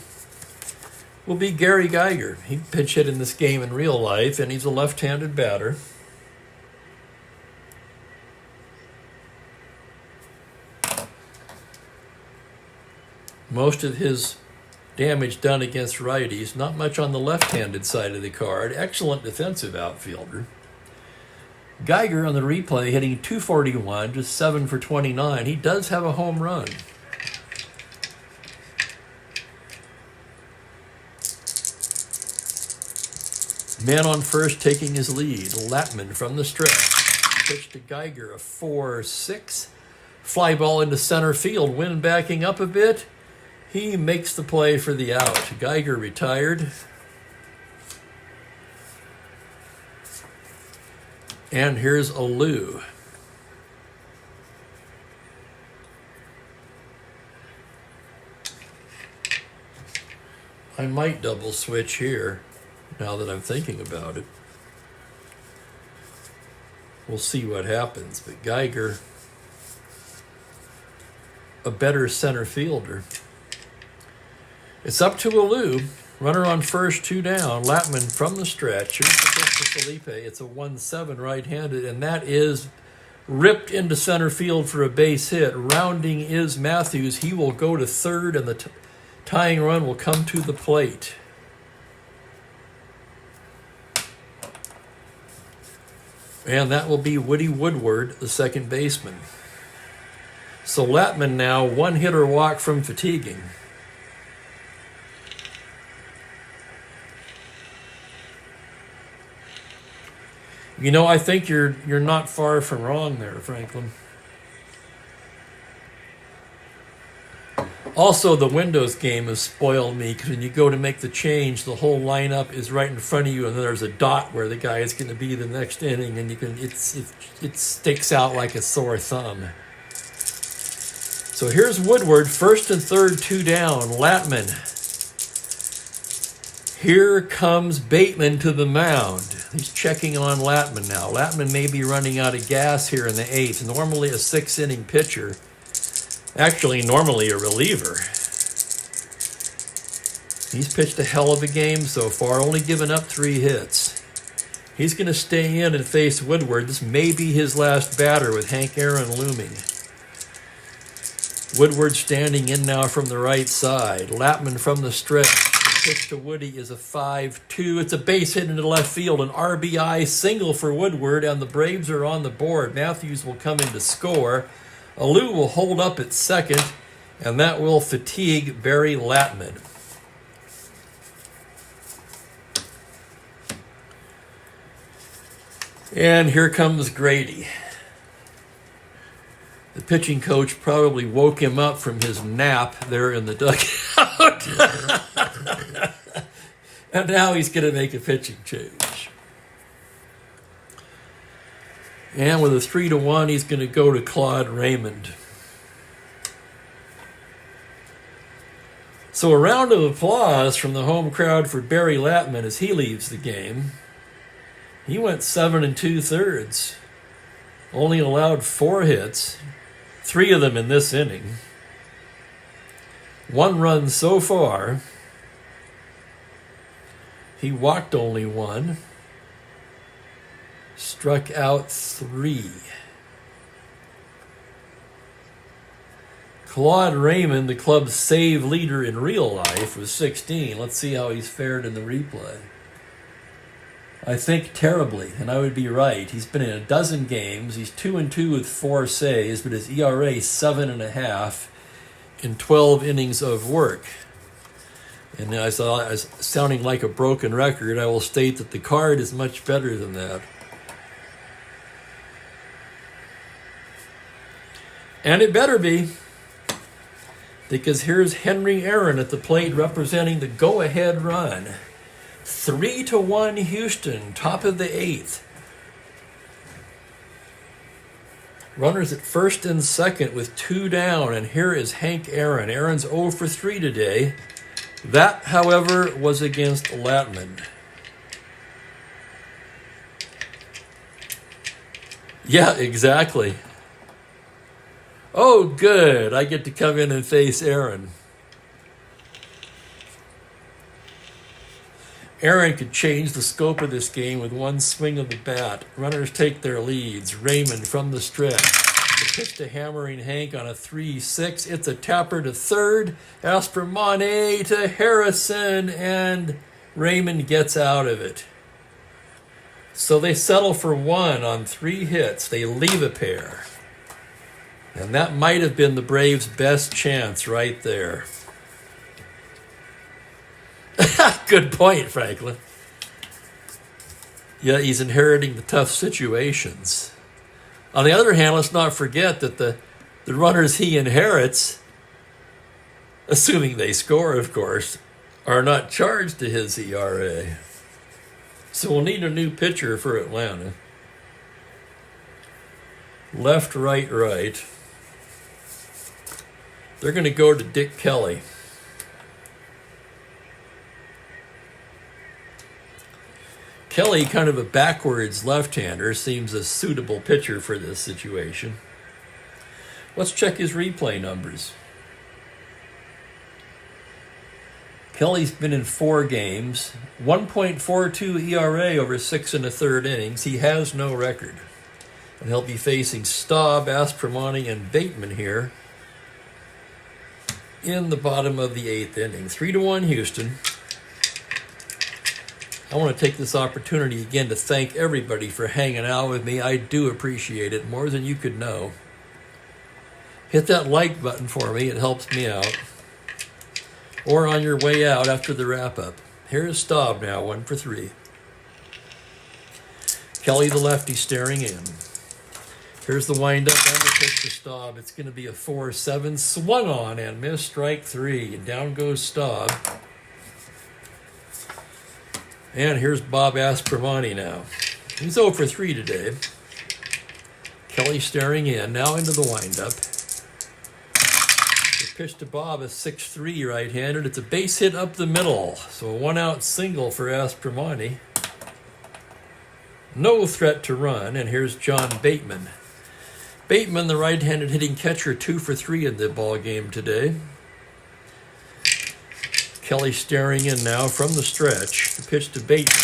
will be Gary Geiger. He pitch hit in this game in real life, and he's a left-handed batter. Most of his damage done against righties. Not much on the left-handed side of the card. Excellent defensive outfielder. Geiger on the replay hitting .241, just 7 for 29. He does have a home run. Man on first taking his lead. Latman from the stretch. Pitch to Geiger, a 4-6. Fly ball into center field. Wind backing up a bit. He makes the play for the out. Geiger retired. And here's Alou. I might double switch here now that I'm thinking about it. We'll see what happens. But Geiger, a better center fielder. It's up to Alou. Runner on first, 2 down. Latman from the stretch. Here's the pitch to Felipe. It's a 1-7 right-handed, and that is ripped into center field for a base hit. Rounding is Matthews. He will go to third, and the tying run will come to the plate. And that will be Woody Woodward, the second baseman. So Latman now 1 hit or walk from fatiguing. You know, I think you're not far from wrong there, Franklin. Also, the Windows game has spoiled me because when you go to make the change, the whole lineup is right in front of you, and then there's a dot where the guy is going to be the next inning, and it sticks out like a sore thumb. So here's Woodward, first and third, 2 down. Latman. Here comes Bateman to the mound. He's checking on Latman now. Latman may be running out of gas here in the 8th. Normally a 6-inning pitcher. Actually, normally a reliever. He's pitched a hell of a game so far, only given up 3 hits. He's going to stay in and face Woodward. This may be his last batter with Hank Aaron looming. Woodward standing in now from the right side. Latman from the stretch. The pitch to Woody is a 5-2. It's a base hit into left field. An RBI single for Woodward, and the Braves are on the board. Matthews will come in to score. Alou will hold up at second, and that will fatigue Barry Latman. And here comes Grady. The pitching coach probably woke him up from his nap there in the dugout. And now he's going to make a pitching change. And with a 3-1, he's going to go to Claude Raymond. So a round of applause from the home crowd for Barry Latman as he leaves the game. He went 7 2/3. Only allowed 4 hits, 3 of them in this inning. 1 run so far. He walked only 1. Struck out 3. Claude Raymond, the club's save leader in real life, was 16. Let's see how he's fared in the replay. I think terribly, and I would be right. He's been in a dozen games. He's 2-2 with 4 saves, but his ERA 7.5 in 12 innings of work. And as sounding like a broken record, I will state that the card is much better than that. And it better be, because here's Henry Aaron at the plate representing the go-ahead run. 3-1 Houston, top of the 8th. Runners at first and second with 2 down, and here is Hank Aaron. Aaron's 0 for 3 today. That, however, was against Latman. Yeah, exactly. Oh, good. I get to come in and face Aaron. Aaron could change the scope of this game with 1 swing of the bat. Runners take their leads. Raymond from the stretch. The pitch to hammering Hank on a 3-6. It's a tapper to third. Aspermane to Harrison, and Raymond gets out of it. So they settle for 1 on 3 hits. They leave a pair. And that might have been the Braves' best chance right there. Good point, Franklin. Yeah, he's inheriting the tough situations. On the other hand, let's not forget that the runners he inherits, assuming they score, of course, are not charged to his ERA. So we'll need a new pitcher for Atlanta. Left, right, right. They're going to go to Dick Kelly. Kelly, kind of a backwards left-hander, seems a suitable pitcher for this situation. Let's check his replay numbers. Kelly's been in 4 games, 1.42 ERA over 6 1/3 innings. He has no record. And he'll be facing Staub, Aspromani, and Bateman here in the bottom of the 8th inning. 3-1 Houston. I want to take this opportunity again to thank everybody for hanging out with me. I do appreciate it more than you could know. Hit that like button for me. It helps me out. Or on your way out after the wrap-up. Here's Staub now, 1 for 3. Kelly the lefty staring in. Here's the windup and the pitch to Staub. It's going to be a 4-7. Swung on and missed, strike 3. And down goes Staub. And here's Bob Aspromani now. He's 0 for 3 today. Kelly staring in, now into the windup. The pitch to Bob is 6-3 right-handed. It's a base hit up the middle. So a 1-out single for Aspromani. No threat to run, and here's John Bateman. Bateman, the right-handed hitting catcher, 2 for 3 in the ball game today. Kelly staring in now from the stretch. The pitch to Bateman.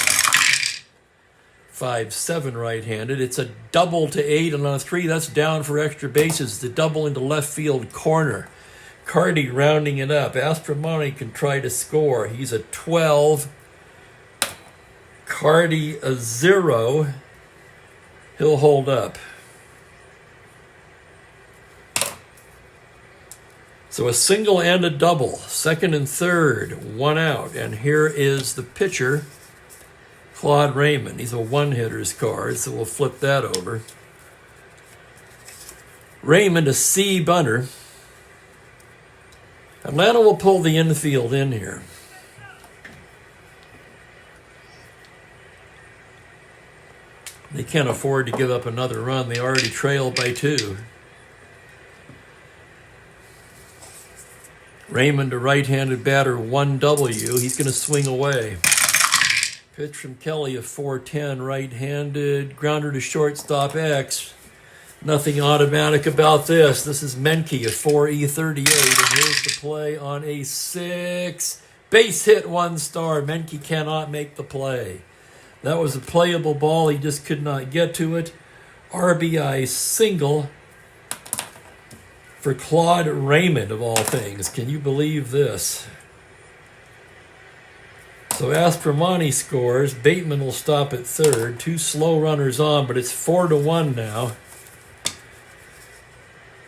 5-7 right-handed. It's a double to 8, and on a 3, that's down for extra bases. The double into left field corner. Cardi rounding it up. Aspromani can try to score. He's a 12. Cardi a 0. He'll hold up. So a single and a double, second and third, 1 out. And here is the pitcher, Claude Raymond. He's a one-hitter's card, so we'll flip that over. Raymond, a C bunter. Atlanta will pull the infield in here. They can't afford to give up another run. They already trail by 2. Raymond, a right-handed batter, 1W. He's going to swing away. Pitch from Kelly, a 4-10 right-handed. Grounder to shortstop X. Nothing automatic about this. This is Menke, a 4E38. And here's the play on a 6. Base hit, 1 star. Menke cannot make the play. That was a playable ball. He just could not get to it. RBI single for Claude Raymond, of all things. Can you believe this? So Aspromani scores. Bateman will stop at third. 2 slow runners on, but it's 4-1 now.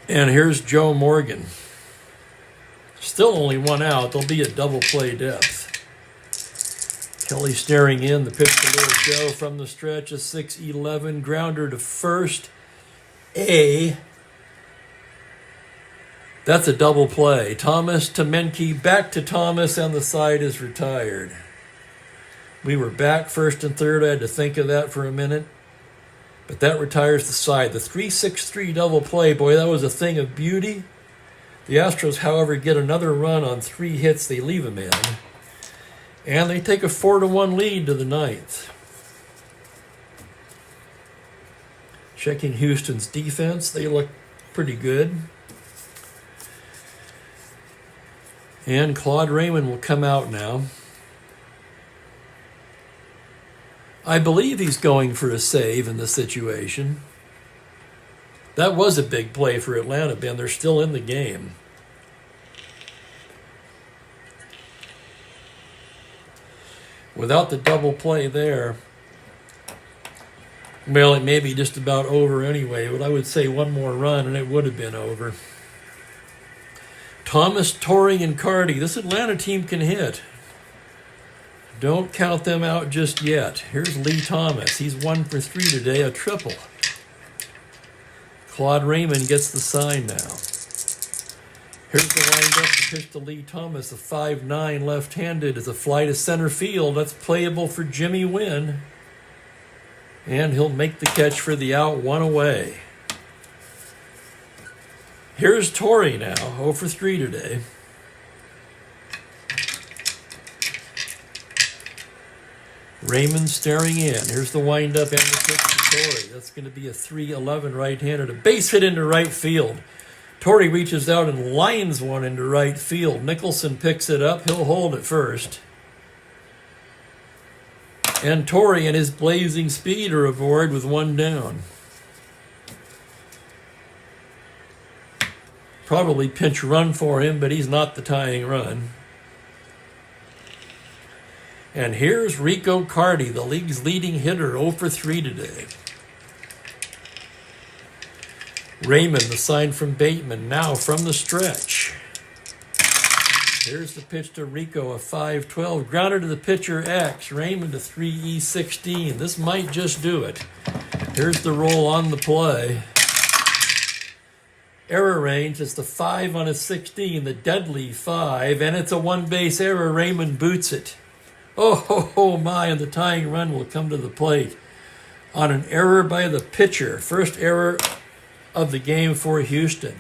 And here's Joe Morgan. Still only 1 out. There'll be a double play depth. Kelly staring in. The pitch to Little Joe from the stretch. A 6-11. Grounder to first. That's a double play. Thomas to Menke, back to Thomas, and the side is retired. We were back first and third. I had to think of that for a minute. But that retires the side. The 3-6-3 double play, boy, that was a thing of beauty. The Astros, however, get another run on 3 hits. They leave him in. And they take a 4-1 lead to the 9th. Checking Houston's defense. They look pretty good. And Claude Raymond will come out now. I believe he's going for a save in the situation. That was a big play for Atlanta, Ben. They're still in the game. Without the double play there, well, it may be just about over anyway, but I would say 1 more run and it would have been over. Thomas, Torrey, and Cardi. This Atlanta team can hit. Don't count them out just yet. Here's Lee Thomas. He's 1 for 3 today, a triple. Claude Raymond gets the sign now. Here's the windup to pitch to Lee Thomas, a 5'9" left-handed. Is a fly to center field. That's playable for Jimmy Wynn. And he'll make the catch for the out, 1 away. Here's Torrey now, 0 for 3 today. Raymond staring in. Here's the windup and the pitch to Torrey. That's going to be a 3-11 right-handed. A base hit into right field. Torrey reaches out and lines one into right field. Nicholson picks it up. He'll hold it first. And Torrey and his blazing speed are aboard with 1 down. Probably pinch run for him, but he's not the tying run. And here's Rico Carty, the league's leading hitter, 0 for 3 today. Raymond, the sign from Bateman, now from the stretch. Here's the pitch to Rico, a 5-12. Grounded to the pitcher, X. Raymond to 3E16. This might just do it. Here's the roll on the play. Error range is the 5 on a 16, the deadly 5, and it's a 1-base error. Raymond boots it. Oh my, and the tying run will come to the plate on an error by the pitcher. First error of the game for Houston.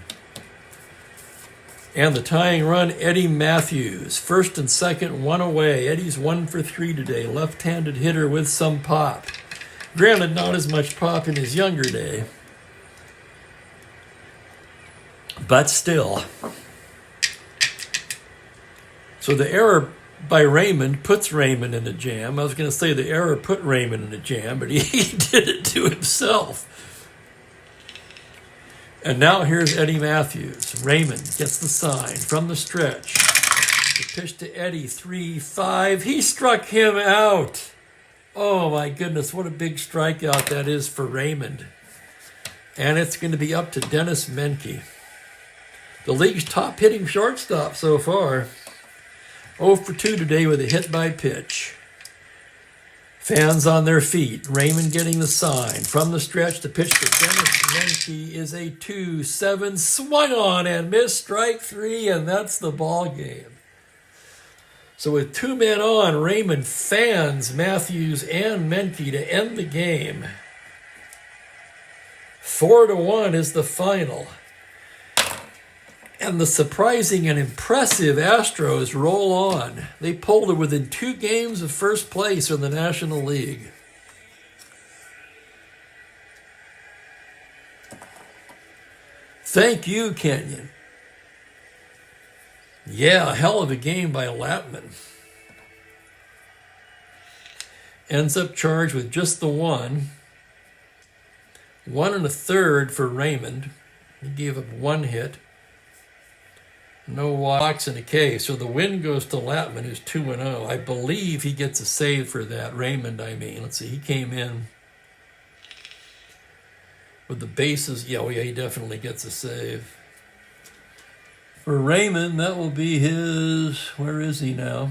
And the tying run, Eddie Matthews. First and second, 1 away. Eddie's 1 for 3 today. Left-handed hitter with some pop. Granted, not as much pop in his younger day. But still. So the error by Raymond puts Raymond in a jam. I was going to say the error put Raymond in a jam, but he did it to himself. And now here's Eddie Matthews. Raymond gets the sign from the stretch. The pitch to Eddie, 3-5. He struck him out. Oh my goodness, what a big strikeout that is for Raymond. And it's going to be up to Dennis Menke, the league's top hitting shortstop so far. 0 for 2 today with a hit by pitch. Fans on their feet. Raymond getting the sign. From the stretch, the pitch to Dennis Menke is a 2-7. Swung on and missed, strike 3, and that's the ball game. So with 2 men on, Raymond fans Matthews and Menke to end the game. 4-1 is the final. And the surprising and impressive Astros roll on. They pulled it within 2 games of first place in the National League. Thank you, Kenyon. Yeah, a hell of a game by Latman. Ends up charged with just the 1. 1 1/3 for Raymond. He gave up 1 hit. No walks in a K. So the win goes to Latman, who's 2-0. I believe he gets a save for that. Raymond, I mean. Let's see. He came in with the bases. Yeah, he definitely gets a save. For Raymond, that will be his, where is he now?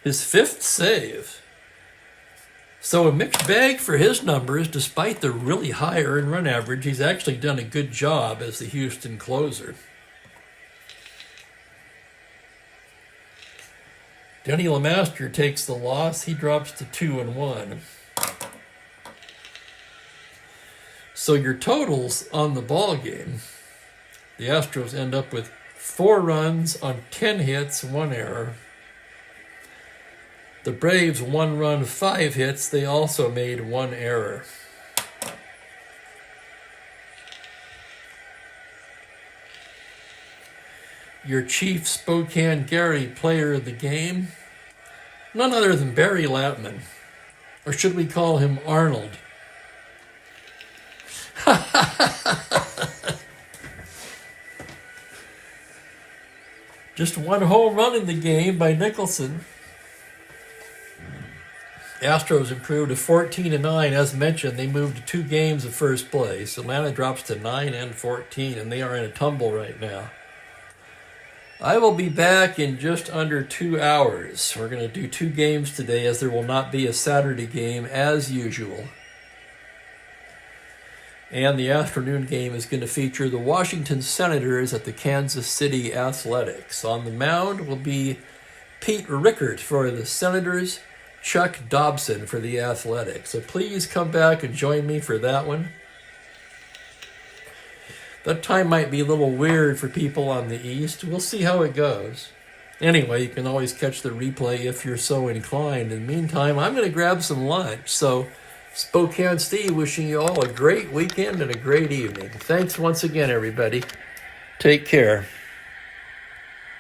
His 5th save. So a mixed bag for his numbers. Despite the really high earned run average, he's actually done a good job as the Houston closer. Denny LeMaster takes the loss. He drops to 2-1. So your totals on the ball game, the Astros end up with 4 runs on 10 hits, 1 error. The Braves 1 run, 5 hits. They also made 1 error. Your chief Spokane Gary player of the game, none other than Barry Latman. Or should we call him Arnold? Just 1 home run in the game by Nicholson. Astros improved to 14-9. As mentioned, they moved to 2 games of first place. Atlanta drops to 9 and 14, and they are in a tumble right now. I will be back in just under 2 hours. We're going to do 2 games today, as there will not be a Saturday game as usual. And the afternoon game is going to feature the Washington Senators at the Kansas City Athletics. On the mound will be Pete Rickert for the Senators, Chuck Dobson for the Athletics. So please come back and join me for that one. That time might be a little weird for people on the East. We'll see how it goes. Anyway, you can always catch the replay if you're so inclined. In the meantime, I'm going to grab some lunch. So, Spokane Steve wishing you all a great weekend and a great evening. Thanks once again, everybody. Take care.